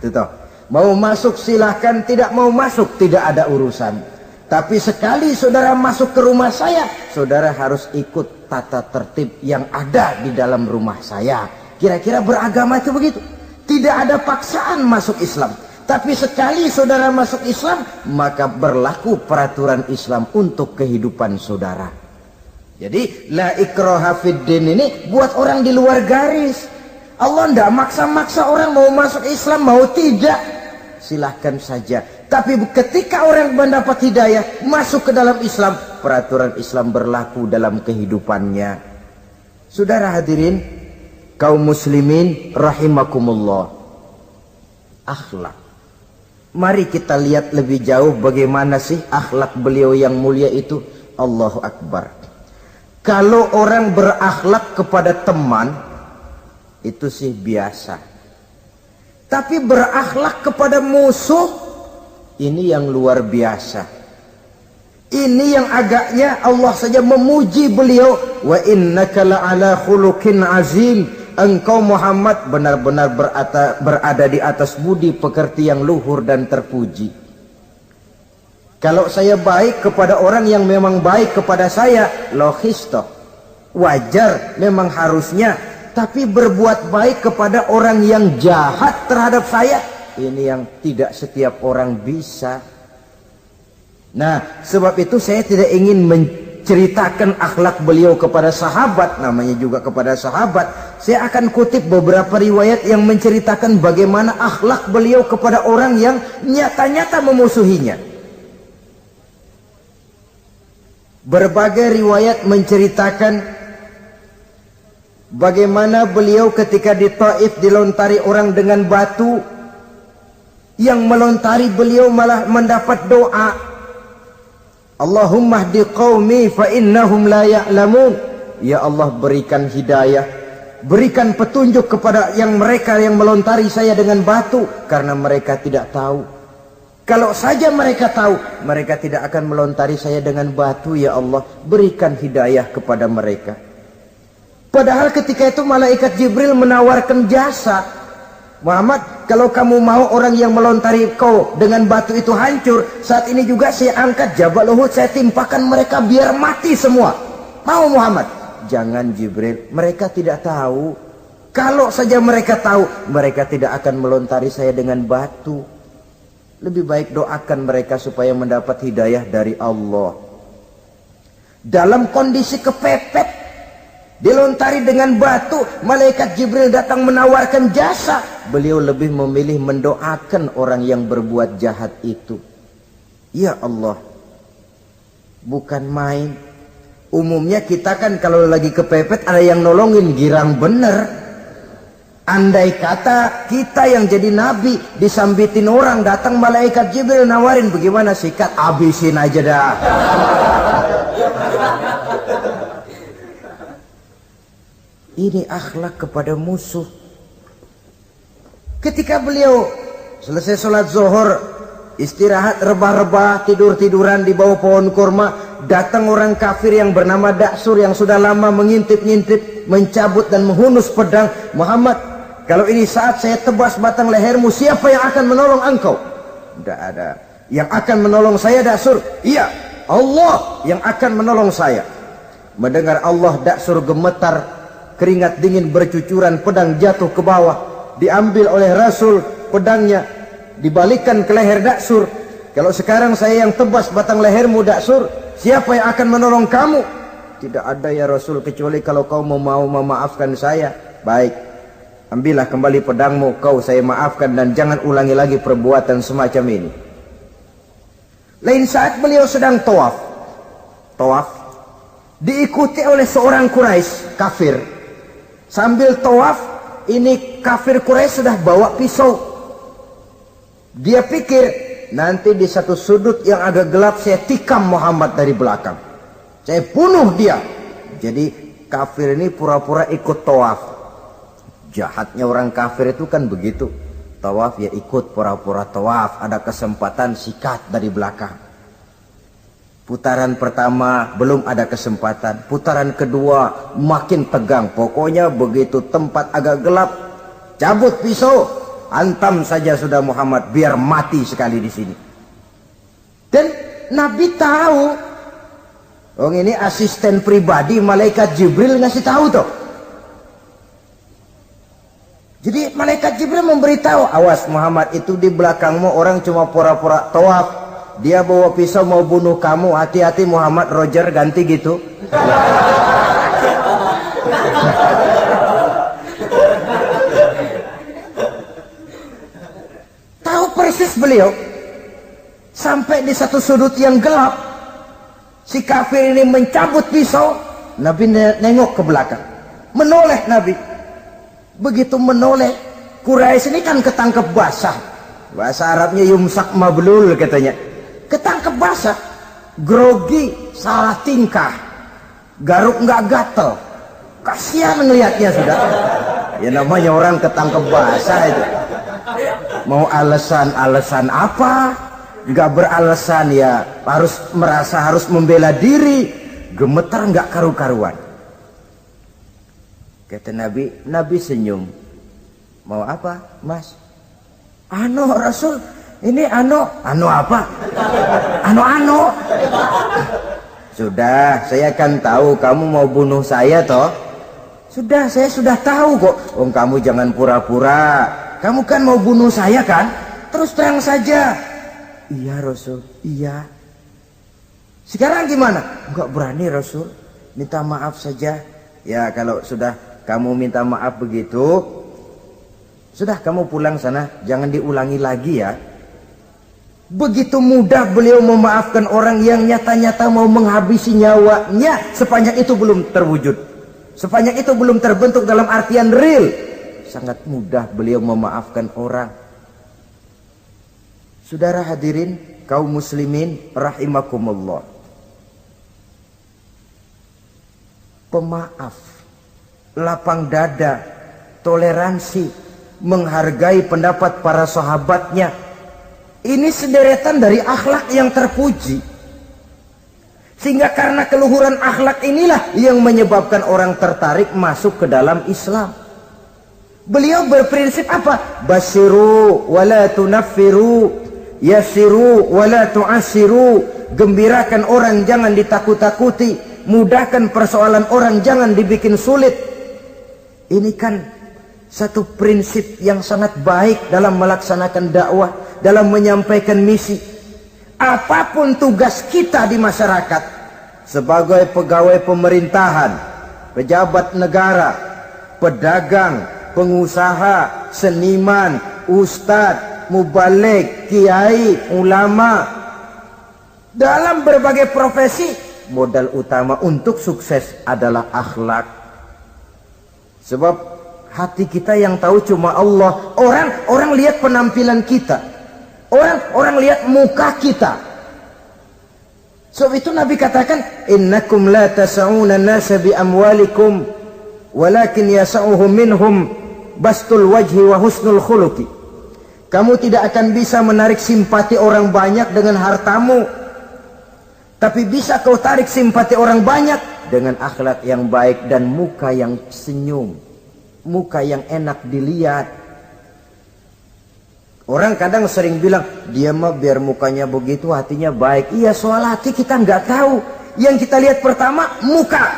Itu toh. Mau masuk silahkan, tidak mau masuk tidak ada urusan. Tapi sekali saudara masuk ke rumah saya, saudara harus ikut tata tertib yang ada di dalam rumah saya. Kira-kira beragama itu begitu. Tidak ada paksaan masuk Islam. Tapi sekali saudara masuk Islam, maka berlaku peraturan Islam untuk kehidupan saudara. Jadi la ikraha fid din ini buat orang di luar garis. Allah tidak maksa-maksa orang mau masuk Islam, mau tidak. Silahkan saja. Tapi ketika orang mendapat hidayah, masuk ke dalam Islam, peraturan Islam berlaku dalam kehidupannya. Saudara hadirin, kaum muslimin rahimakumullah. Akhlak. Mari kita lihat lebih jauh bagaimana sih akhlak beliau yang mulia itu. Allahu Akbar. Kalau orang berakhlak kepada teman, itu sih biasa. Tapi berakhlak kepada musuh, ini yang luar biasa. Ini yang agaknya Allah saja memuji beliau. Wa innaka la'ala khuluqin azim. Engkau Muhammad benar-benar berada di atas budi pekerti yang luhur dan terpuji. Kalau saya baik kepada orang yang memang baik kepada saya, logis toh, wajar, memang harusnya. Tapi berbuat baik kepada orang yang jahat terhadap saya, ini yang tidak setiap orang bisa. Nah, sebab itu saya tidak ingin menceritakan akhlak beliau kepada sahabat, namanya juga kepada sahabat. Saya akan kutip beberapa riwayat yang menceritakan bagaimana akhlak beliau kepada orang yang nyata-nyata memusuhinya. Berbagai riwayat menceritakan bagaimana beliau ketika di Taif dilontari orang dengan batu, yang melontari beliau malah mendapat doa, Allahumma hdi qaumi fa innahum la ya'lamun. Ya Allah, berikan hidayah, berikan petunjuk kepada mereka yang melontari saya dengan batu, karena mereka tidak tahu. Kalau saja mereka tahu, mereka tidak akan melontari saya dengan batu. Ya Allah, berikan hidayah kepada mereka. Padahal ketika itu malaikat Jibril menawarkan jasa. Muhammad, kalau kamu mau orang yang melontari kau dengan batu itu hancur, saat ini juga saya angkat Jabal Uhud, saya timpakan mereka biar mati semua. Mau Muhammad? Jangan Jibril, mereka tidak tahu. Kalau saja mereka tahu, mereka tidak akan melontari saya dengan batu. Lebih baik doakan mereka supaya mendapat hidayah dari Allah. dalam kondisi kepepet, dilontari dengan batu, malaikat Jibril datang menawarkan jasa. Beliau lebih memilih mendoakan orang yang berbuat jahat itu. Ya Allah, bukan main. Umumnya kita kan kalau lagi kepepet ada yang nolongin, girang bener. Andai kata kita yang jadi nabi, disambitin orang, datang malaikat Jibril nawarin, bagaimana sikat? Abisin aja dah. Ini akhlak kepada musuh. Ketika beliau selesai sholat zuhur, istirahat rebah-rebah, tidur-tiduran di bawah pohon kurma, datang orang kafir yang bernama Daksur yang sudah lama mengintip-ngintip, mencabut dan menghunus pedang. Muhammad, kalau ini saat saya tebas batang lehermu, siapa yang akan menolong engkau? Tidak ada. Yang akan menolong saya Daksur? Iya, Allah yang akan menolong saya. Mendengar Allah, Daksur gemetar, keringat dingin bercucuran, pedang jatuh ke bawah. Diambil oleh Rasul pedangnya, dibalikkan ke leher Daksur. Kalau sekarang saya yang tebas batang lehermu Daksur, siapa yang akan menolong kamu? Tidak ada ya Rasul, kecuali kalau kau mau memaafkan saya. Baik, ambillah kembali pedangmu, kau saya maafkan dan jangan ulangi lagi perbuatan semacam ini. Lain saat beliau sedang tawaf, diikuti oleh seorang Quraisy kafir. Sambil tawaf, ini kafir Quraisy sudah bawa pisau. Dia pikir nanti di satu sudut yang agak gelap saya tikam Muhammad dari belakang, saya bunuh dia. Jadi kafir ini pura-pura ikut tawaf. Jahatnya orang kafir itu kan begitu, tawaf ya ikut pura-pura tawaf, ada kesempatan sikat dari belakang. Putaran pertama belum ada kesempatan, putaran kedua makin tegang. Pokoknya begitu tempat agak gelap, cabut pisau, hantam saja sudah Muhammad, biar mati sekali di sini. Dan Nabi tahu, oh ini asisten pribadi malaikat Jibril ngasih tahu toh. Jadi malaikat Jibril memberitahu, awas Muhammad, itu di belakangmu orang cuma pura-pura tawaf. Dia bawa pisau mau bunuh kamu, hati-hati Muhammad. Roger ganti gitu. Tahu persis beliau. Sampai di satu sudut yang gelap, si kafir ini mencabut pisau. Nabi nengok ke belakang, menoleh Nabi. Begitu menoleh, Quraisy ini kan ketangkep basah. Bahasa Arabnya yumsak mablul katanya. Ketangkep basah, grogi, salah tingkah, garuk nggak gatel, kasihan ngelihatnya sudah. Ya namanya orang ketangkep basah itu. Mau alasan apa? Nggak beralasan ya, harus merasa harus membela diri, gemetar nggak karu-karuan. Kata Nabi, Nabi senyum. Mau apa, Mas? Ano Rasul. Ini ano apa? Ano. Sudah, saya kan tahu kamu mau bunuh saya toh. Sudah, saya sudah tahu kok. Om kamu jangan pura-pura. Kamu kan mau bunuh saya kan? Terus terang saja. Iya Rasul, iya. Sekarang gimana? Enggak berani Rasul. Minta maaf saja. Ya kalau sudah kamu minta maaf begitu, sudah kamu pulang sana. Jangan diulangi lagi ya. Begitu mudah beliau memaafkan orang yang nyata-nyata mau menghabisi nyawanya. Sepanjang itu belum terwujud, sepanjang itu belum terbentuk dalam artian real, sangat mudah beliau memaafkan orang. Saudara hadirin kaum muslimin rahimakumullah, pemaaf, lapang dada, toleransi, menghargai pendapat para sahabatnya. Ini sederetan dari akhlak yang terpuji. Sehingga karena keluhuran akhlak inilah yang menyebabkan orang tertarik masuk ke dalam Islam. Beliau berprinsip apa? Basyiru wala tunaffiru, yassiru wala tu'assiru. Gembirakan orang, jangan ditakut-takuti. Mudahkan persoalan orang, jangan dibikin sulit. Ini kan satu prinsip yang sangat baik dalam melaksanakan dakwah, dalam menyampaikan misi. Apapun tugas kita di masyarakat, sebagai pegawai pemerintahan, pejabat negara, pedagang, pengusaha, seniman, ustadz, mubalik, kiai, ulama. Dalam berbagai profesi, modal utama untuk sukses adalah akhlak. Sebab hati kita yang tahu cuma Allah. Orang lihat penampilan kita, orang lihat muka kita. Sebab itu Nabi katakan, innakum la tas'una an-nasa bi amwalikum walakin yas'uhum minhum bastul wajhi wa husnul khuluqi. Kamu tidak akan bisa menarik simpati orang banyak dengan hartamu, tapi bisa kau tarik simpati orang banyak dengan akhlak yang baik dan muka yang senyum, muka yang enak dilihat. Orang kadang sering bilang, dia mah biar mukanya begitu hatinya baik. Iya, soal hati kita nggak tahu. Yang kita lihat pertama muka.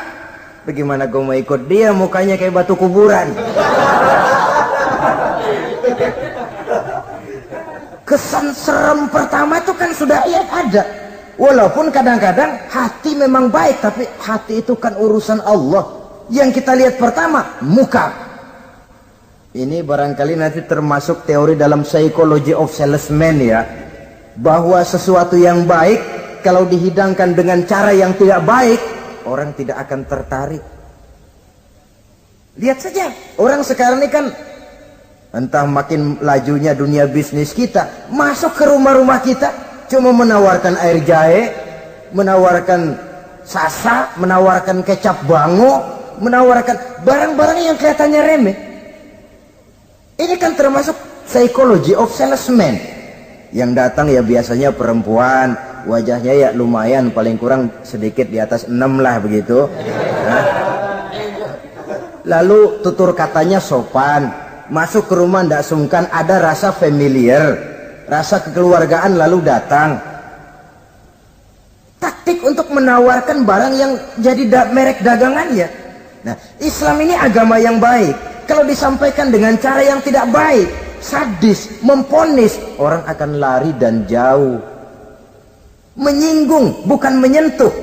Bagaimana gue mau ikut dia mukanya kayak batu kuburan? Kesan serem pertama itu kan sudah ada. Walaupun kadang-kadang hati memang baik, tapi hati itu kan urusan Allah. Yang kita lihat pertama muka. Ini barangkali nanti termasuk teori dalam psychology of salesman ya, bahwa sesuatu yang baik kalau dihidangkan dengan cara yang tidak baik, orang tidak akan tertarik. Lihat saja, orang sekarang ini kan entah makin lajunya dunia bisnis kita, masuk ke rumah-rumah kita cuma menawarkan air jahe, menawarkan sasa, menawarkan kecap bango, menawarkan barang-barang yang kelihatannya remeh. Ini kan termasuk psychology of salesman. Yang datang ya biasanya perempuan, wajahnya ya lumayan, paling kurang sedikit di atas 6 lah begitu. Nah. Lalu tutur katanya sopan, masuk ke rumah ndak sungkan, ada rasa familiar, rasa kekeluargaan, lalu datang. Taktik untuk menawarkan barang yang jadi merek dagangannya. Nah, Islam ini agama yang baik. Kalau disampaikan dengan cara yang tidak baik, sadis, memponis, orang akan lari dan jauh. Menyinggung, bukan menyentuh.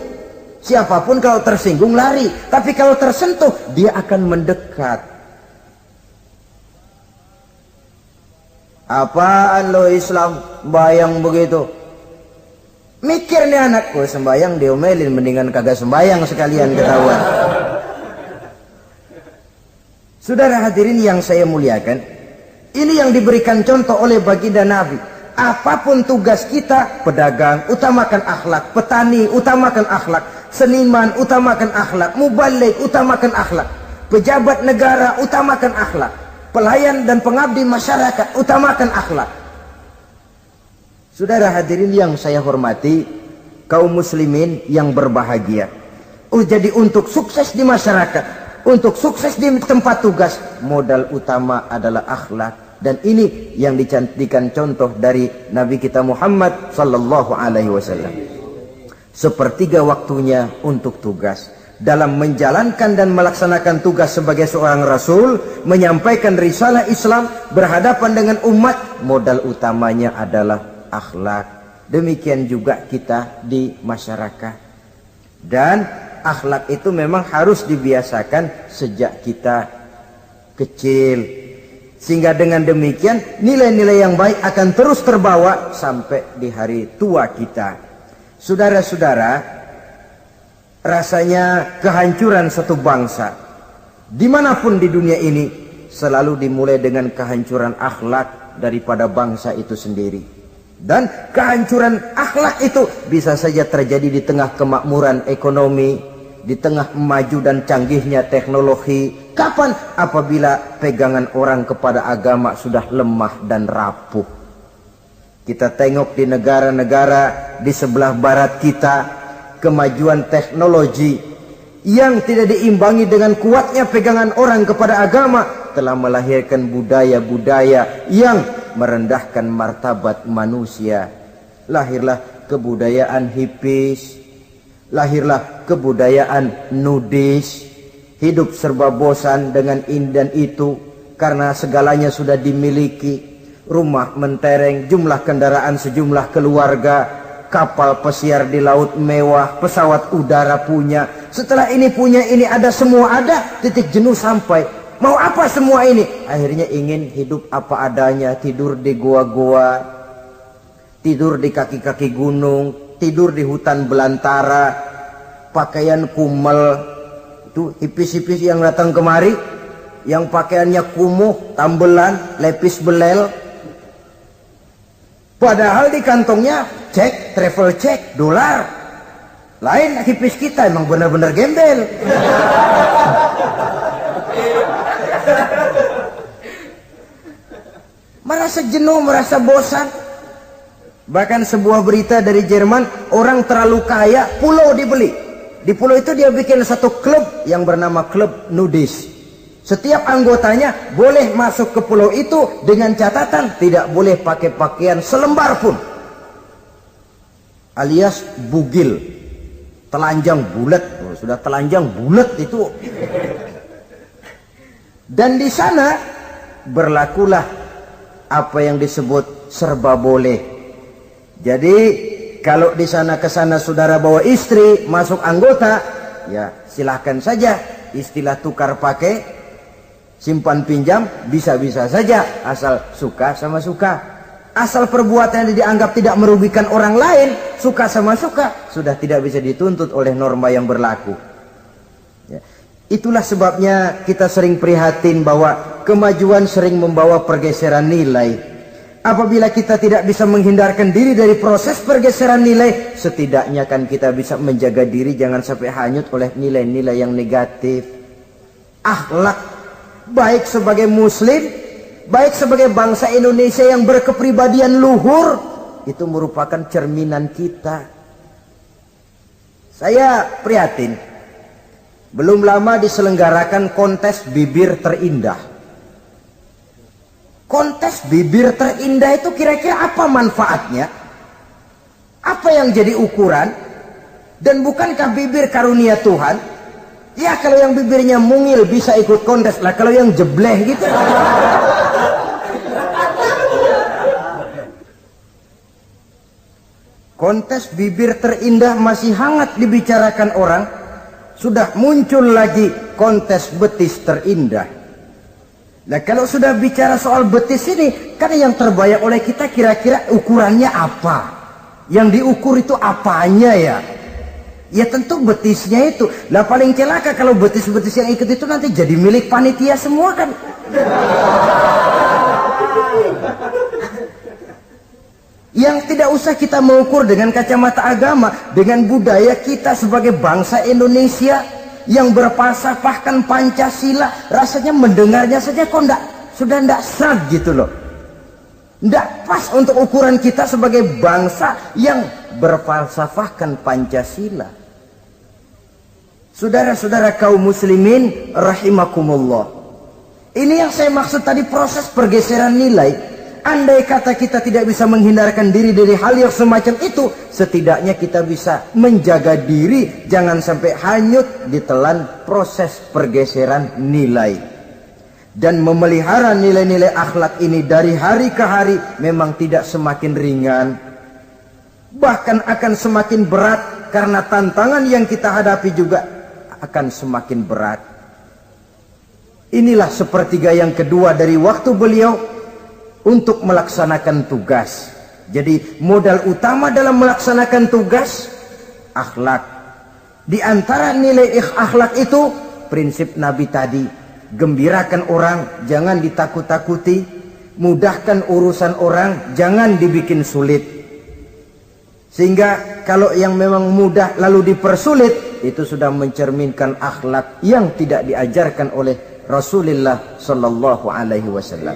Siapapun kalau tersinggung lari, tapi kalau tersentuh, dia akan mendekat. Apaan lo Islam, bayang begitu? Mikir nih anakku, sembayang diomelin, mendingan kagak sembayang sekalian ketahuan. Saudara hadirin yang saya muliakan, ini yang diberikan contoh oleh baginda Nabi. Apapun tugas kita, pedagang, utamakan akhlak. Petani, utamakan akhlak. Seniman, utamakan akhlak. Mubalik, utamakan akhlak. Pejabat negara, utamakan akhlak. Pelayan dan pengabdi masyarakat, utamakan akhlak. Saudara hadirin yang saya hormati, kaum muslimin yang berbahagia. Jadi untuk sukses di masyarakat, untuk sukses di tempat tugas, modal utama adalah akhlak. Dan ini yang dicantikan contoh dari Nabi kita Muhammad sallallahu alaihi wasallam. Sepertiga waktunya untuk tugas. Dalam menjalankan dan melaksanakan tugas sebagai seorang rasul, menyampaikan risalah Islam, berhadapan dengan umat, modal utamanya adalah akhlak. Demikian juga kita di masyarakat. Dan akhlak itu memang harus dibiasakan sejak kita kecil, sehingga dengan demikian nilai-nilai yang baik akan terus terbawa sampai di hari tua kita. Saudara-saudara, rasanya kehancuran satu bangsa dimanapun di dunia ini selalu dimulai dengan kehancuran akhlak daripada bangsa itu sendiri. Dan kehancuran akhlak itu bisa saja terjadi di tengah kemakmuran ekonomi, di tengah maju dan canggihnya teknologi. Kapan? Apabila pegangan orang kepada agama sudah lemah dan rapuh. Kita tengok di negara-negara di sebelah barat kita, kemajuan teknologi yang tidak diimbangi dengan kuatnya pegangan orang kepada agama telah melahirkan budaya-budaya yang merendahkan martabat manusia. Lahirlah kebudayaan hippies, lahirlah kebudayaan nudis, hidup serba bosan dengan ini dan itu karena segalanya sudah dimiliki. Rumah mentereng, jumlah kendaraan sejumlah keluarga, kapal pesiar di laut mewah, pesawat udara punya. Setelah ini punya, ini ada, semua ada, titik jenuh sampai. Mau apa semua ini? Akhirnya ingin hidup apa adanya, tidur di goa-goa, tidur di kaki-kaki gunung, tidur di hutan belantara, pakaian kumel. Itu hipis-hipis yang datang kemari, yang pakaiannya kumuh, tambelan, lepis belel. Padahal di kantongnya cek, travel cek, dolar. Lain hipis kita, emang benar-benar gembel. Merasa jenuh, merasa bosan. Bahkan sebuah berita dari Jerman, orang terlalu kaya, pulau dibeli. Di pulau itu dia bikin satu klub yang bernama klub nudis. Setiap anggotanya boleh masuk ke pulau itu dengan catatan tidak boleh pakai pakaian selembar pun, alias bugil, telanjang bulat. Sudah telanjang bulat itu. Dan di sana berlakulah apa yang disebut serba boleh. Jadi kalau di sana ke sana saudara bawa istri, masuk anggota, ya silahkan saja. Istilah tukar pakai, simpan pinjam, bisa-bisa saja, asal suka sama suka. Asal perbuatan yang dianggap tidak merugikan orang lain, suka sama suka, sudah tidak bisa dituntut oleh norma yang berlaku. Ya. Itulah sebabnya kita sering prihatin bahwa kemajuan sering membawa pergeseran nilai. Apabila kita tidak bisa menghindarkan diri dari proses pergeseran nilai, setidaknya kan kita bisa menjaga diri jangan sampai hanyut oleh nilai-nilai yang negatif. Akhlak, baik sebagai muslim, baik sebagai bangsa Indonesia yang berkepribadian luhur, itu merupakan cerminan kita. Saya prihatin, belum lama diselenggarakan kontes bibir terindah. Kontes bibir terindah itu kira-kira apa manfaatnya? Apa yang jadi ukuran? Dan bukankah bibir karunia Tuhan? Ya kalau yang bibirnya mungil bisa ikut kontes lah, kalau yang jebleh gitu. Kontes bibir terindah masih hangat dibicarakan orang. Sudah muncul lagi kontes betis terindah. Nah kalau sudah bicara soal betis ini, kan yang terbayang oleh kita kira-kira ukurannya apa? Yang diukur itu apanya ya? Ya tentu betisnya itu. Nah paling celaka kalau betis-betis yang ikut itu nanti jadi milik panitia semua kan. Yang tidak usah kita mengukur dengan kacamata agama, dengan budaya kita sebagai bangsa Indonesia yang berfalsafahkan Pancasila, rasanya mendengarnya saja kok sudah ndak sah gitu loh. Ndak pas untuk ukuran kita sebagai bangsa yang berfalsafahkan Pancasila. Saudara-saudara kaum muslimin rahimakumullah. Ini yang saya maksud tadi, proses pergeseran nilai. Andai kata kita tidak bisa menghindarkan diri dari hal yang semacam itu, setidaknya kita bisa menjaga diri jangan sampai hanyut ditelan proses pergeseran nilai. Dan memelihara nilai-nilai akhlak ini dari hari ke hari memang tidak semakin ringan, bahkan akan semakin berat, karena tantangan yang kita hadapi juga akan semakin berat. Inilah sepertiga yang kedua dari waktu beliau untuk melaksanakan tugas. Jadi modal utama dalam melaksanakan tugas akhlak. Di antara nilai akhlak itu prinsip Nabi tadi, gembirakan orang, jangan ditakut-takuti, mudahkan urusan orang, jangan dibikin sulit. Sehingga kalau yang memang mudah lalu dipersulit, itu sudah mencerminkan akhlak yang tidak diajarkan oleh Rasulullah sallallahu alaihi wasallam.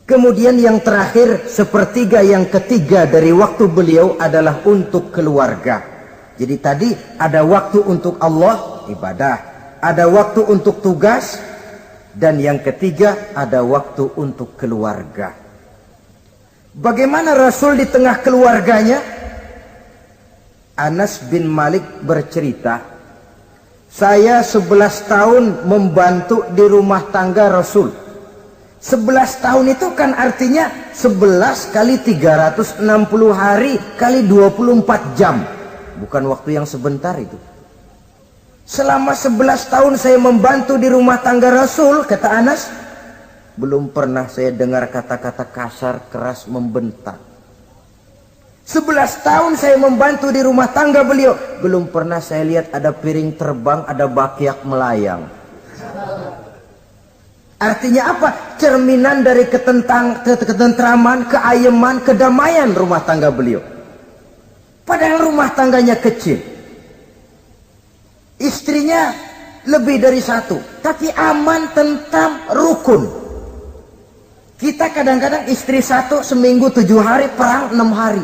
Kemudian yang terakhir, sepertiga yang ketiga dari waktu beliau adalah untuk keluarga. Jadi tadi ada waktu untuk Allah, ibadah. Ada waktu untuk tugas. Dan yang ketiga ada waktu untuk keluarga. Bagaimana Rasul di tengah keluarganya? Anas bin Malik bercerita, saya 11 tahun membantu di rumah tangga Rasul. 11 tahun itu kan artinya 11 kali 360 hari kali 24 jam. Bukan waktu yang sebentar itu. Selama 11 tahun saya membantu di rumah tangga Rasul, kata Anas, belum pernah saya dengar kata-kata kasar, keras, membentak. 11 tahun saya membantu di rumah tangga beliau, belum pernah saya lihat ada piring terbang, ada bakyak melayang. Artinya apa? Cerminan dari ketentraman, keayeman, kedamaian rumah tangga beliau. Padahal rumah tangganya kecil. Istrinya lebih dari satu, tapi aman, tentram, rukun. Kita kadang-kadang istri satu seminggu 7 hari, perang 6 hari.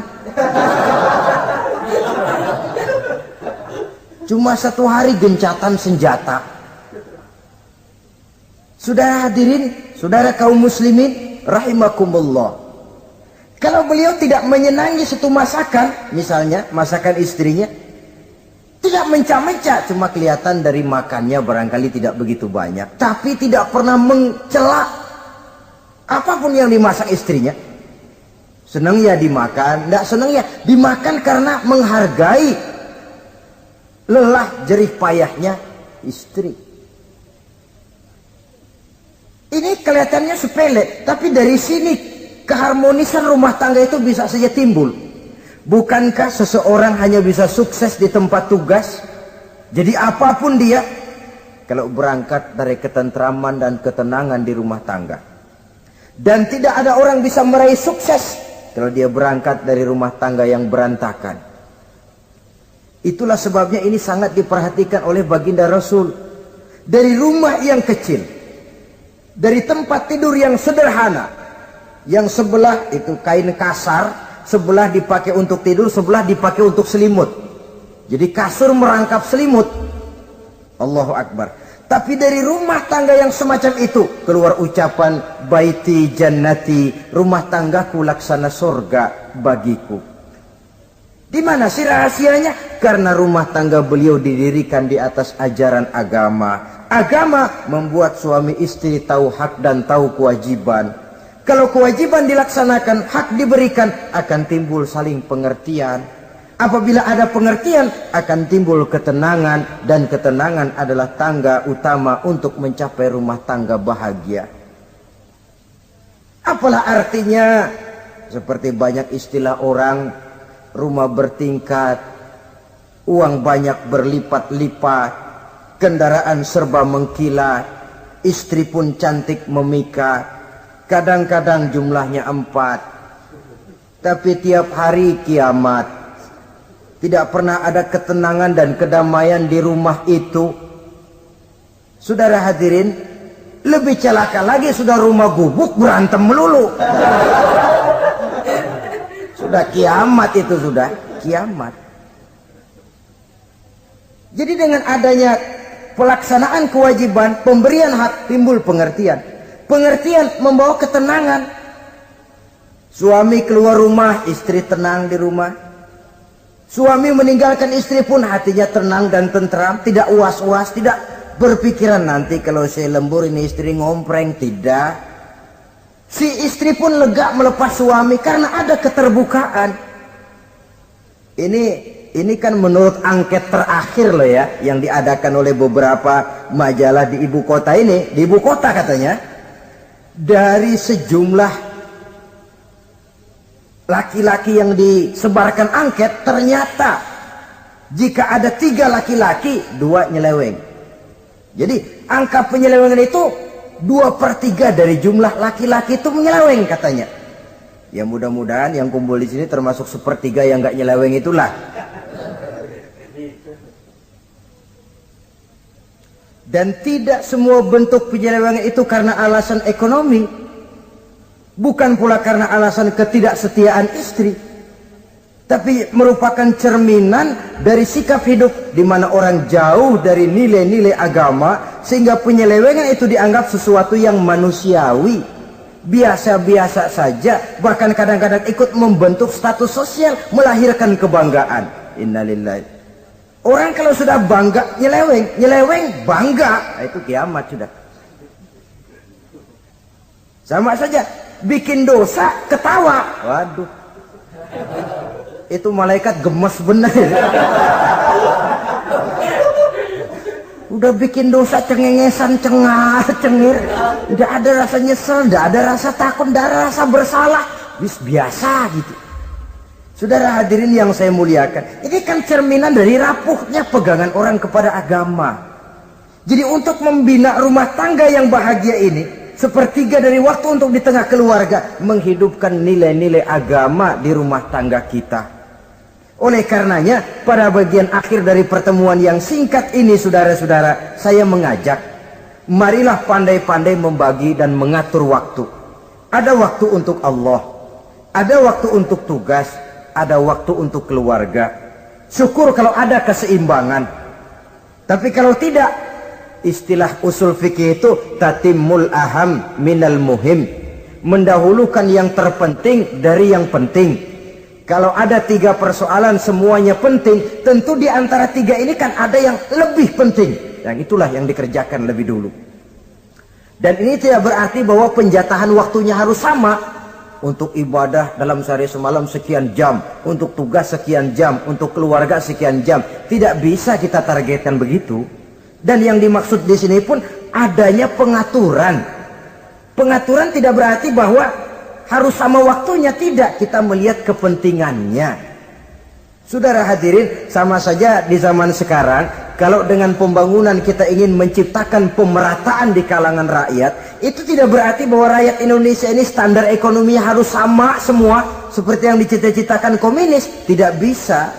Cuma 1 hari gencatan senjata. Saudara hadirin, saudara kaum muslimin rahimakumullah. Kalau beliau tidak menyenangi satu masakan, misalnya masakan istrinya, tidak mencah-mencah, cuma kelihatan dari makannya barangkali tidak begitu banyak, tapi tidak pernah mencela apapun yang dimasak istrinya. Senang ya dimakan, tidak senang ya dimakan karena menghargai lelah jerih payahnya istri. Ini kelihatannya sepele, tapi dari sini keharmonisan rumah tangga itu bisa saja timbul. Bukankah seseorang hanya bisa sukses di tempat tugas? Jadi apapun dia, kalau berangkat dari ketentraman dan ketenangan di rumah tangga. Dan tidak ada orang bisa meraih sukses kalau dia berangkat dari rumah tangga yang berantakan. Itulah sebabnya ini sangat diperhatikan oleh baginda Rasul. Dari rumah yang kecil, dari tempat tidur yang sederhana, yang sebelah itu kain kasar, sebelah dipakai untuk tidur, sebelah dipakai untuk selimut. Jadi kasur merangkap selimut. Allahu Akbar. Tapi dari rumah tangga yang semacam itu keluar ucapan baiti jannati, rumah tanggaku laksana surga bagiku. Di mana sih rahasianya? Karena rumah tangga beliau didirikan di atas ajaran agama. Agama membuat suami istri tahu hak dan tahu kewajiban. Kalau kewajiban dilaksanakan, hak diberikan, akan timbul saling pengertian. Apabila ada pengertian, akan timbul ketenangan, dan ketenangan adalah tangga utama untuk mencapai rumah tangga bahagia. Apalah artinya? Seperti banyak istilah orang, rumah bertingkat, uang banyak berlipat-lipat, kendaraan serba mengkilat, istri pun cantik memikat, kadang-kadang jumlahnya 4, tapi tiap hari kiamat. Tidak pernah ada ketenangan dan kedamaian di rumah itu. Saudara hadirin, lebih celaka lagi sudah rumah gubuk berantem melulu. Sudah kiamat itu, sudah kiamat. Jadi dengan adanya pelaksanaan kewajiban, pemberian hak, timbul pengertian. Pengertian membawa ketenangan. Suami keluar rumah, istri tenang di rumah. Suami meninggalkan istri pun hatinya tenang dan tentram, tidak was-was, tidak berpikiran nanti kalau saya lembur ini istri ngompreng, tidak. Si istri pun lega melepas suami karena ada keterbukaan. Ini kan menurut angket terakhir loh ya, yang diadakan oleh beberapa majalah di ibu kota ini. Di ibu kota katanya, dari sejumlah laki-laki yang disebarkan angket, ternyata jika ada 3 laki-laki, 2 nyeleweng. Jadi angka penyelewengan itu 2/3 dari jumlah laki-laki itu menyeleweng katanya. Ya mudah-mudahan yang kumpul di sini termasuk 1/3 yang nggak nyeleweng itulah. Dan tidak semua bentuk penyelewengan itu karena alasan ekonomi. Bukan pula karena alasan ketidaksetiaan istri. Tapi merupakan cerminan dari sikap hidup di mana orang jauh dari nilai-nilai agama, sehingga penyelewengan itu dianggap sesuatu yang manusiawi, biasa-biasa saja, bahkan kadang-kadang ikut membentuk status sosial, melahirkan kebanggaan. Innalillahi. Orang kalau sudah bangga nyeleweng bangga, itu kiamat sudah. Sama saja, bikin dosa, ketawa. Waduh. Itu malaikat gemes benar. Udah bikin dosa cengengesan, cengar, cengir. Tidak ada rasa nyesel, tidak ada rasa takut, tidak ada rasa bersalah. Biasa gitu. Saudara hadirin yang saya muliakan, ini kan cerminan dari rapuhnya pegangan orang kepada agama. Jadi untuk membina rumah tangga yang bahagia ini, sepertiga dari waktu untuk di tengah keluarga, menghidupkan nilai-nilai agama di rumah tangga kita. Oleh karenanya, pada bagian akhir dari pertemuan yang singkat ini, saudara-saudara, saya mengajak, marilah pandai-pandai membagi dan mengatur waktu. Ada waktu untuk Allah, ada waktu untuk tugas, ada waktu untuk keluarga. Syukur kalau ada keseimbangan. Tapi kalau tidak, istilah usul fikih itu tatimul aham minal muhim, mendahulukan yang terpenting dari yang penting. Kalau ada 3 persoalan semuanya penting, tentu di antara 3 ini kan ada yang lebih penting. Yang itulah yang dikerjakan lebih dulu. Dan ini tidak berarti bahwa penjatahan waktunya harus sama. Untuk ibadah dalam sehari semalam sekian jam, untuk tugas sekian jam, untuk keluarga sekian jam. Tidak bisa kita targetkan begitu. Dan yang dimaksud di sini pun adanya pengaturan. Pengaturan tidak berarti bahwa harus sama waktunya, tidak. Kita melihat kepentingannya. Saudara hadirin, sama saja di zaman sekarang, kalau dengan pembangunan kita ingin menciptakan pemerataan di kalangan rakyat, itu tidak berarti bahwa rakyat Indonesia ini standar ekonominya harus sama semua seperti yang dicita-citakan komunis. Tidak bisa.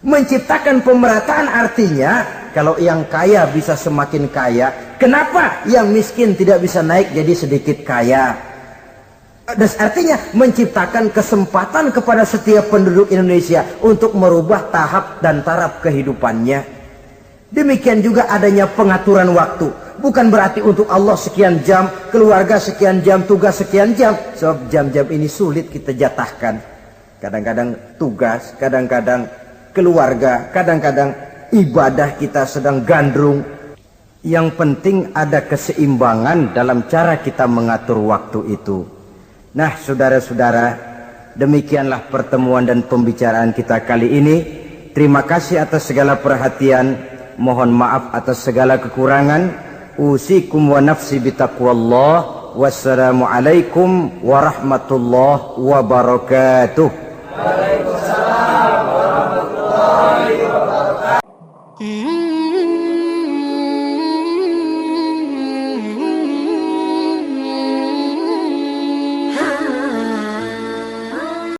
Menciptakan pemerataan artinya kalau yang kaya bisa semakin kaya, kenapa yang miskin tidak bisa naik jadi sedikit kaya? Dan artinya menciptakan kesempatan kepada setiap penduduk Indonesia untuk merubah tahap dan taraf kehidupannya. Demikian juga adanya pengaturan waktu. Bukan berarti untuk Allah sekian jam, keluarga sekian jam, tugas sekian jam. Sebab jam-jam ini sulit kita jatahkan. Kadang-kadang tugas, kadang-kadang keluarga, kadang-kadang ibadah kita sedang gandrung. Yang penting ada keseimbangan dalam cara kita mengatur waktu itu. Nah, saudara-saudara, demikianlah pertemuan dan pembicaraan kita kali ini. Terima kasih atas segala perhatian. Mohon maaf atas segala kekurangan. Usikum wa nafsi bitaqwallah. Wassalamualaikum warahmatullahi wabarakatuh.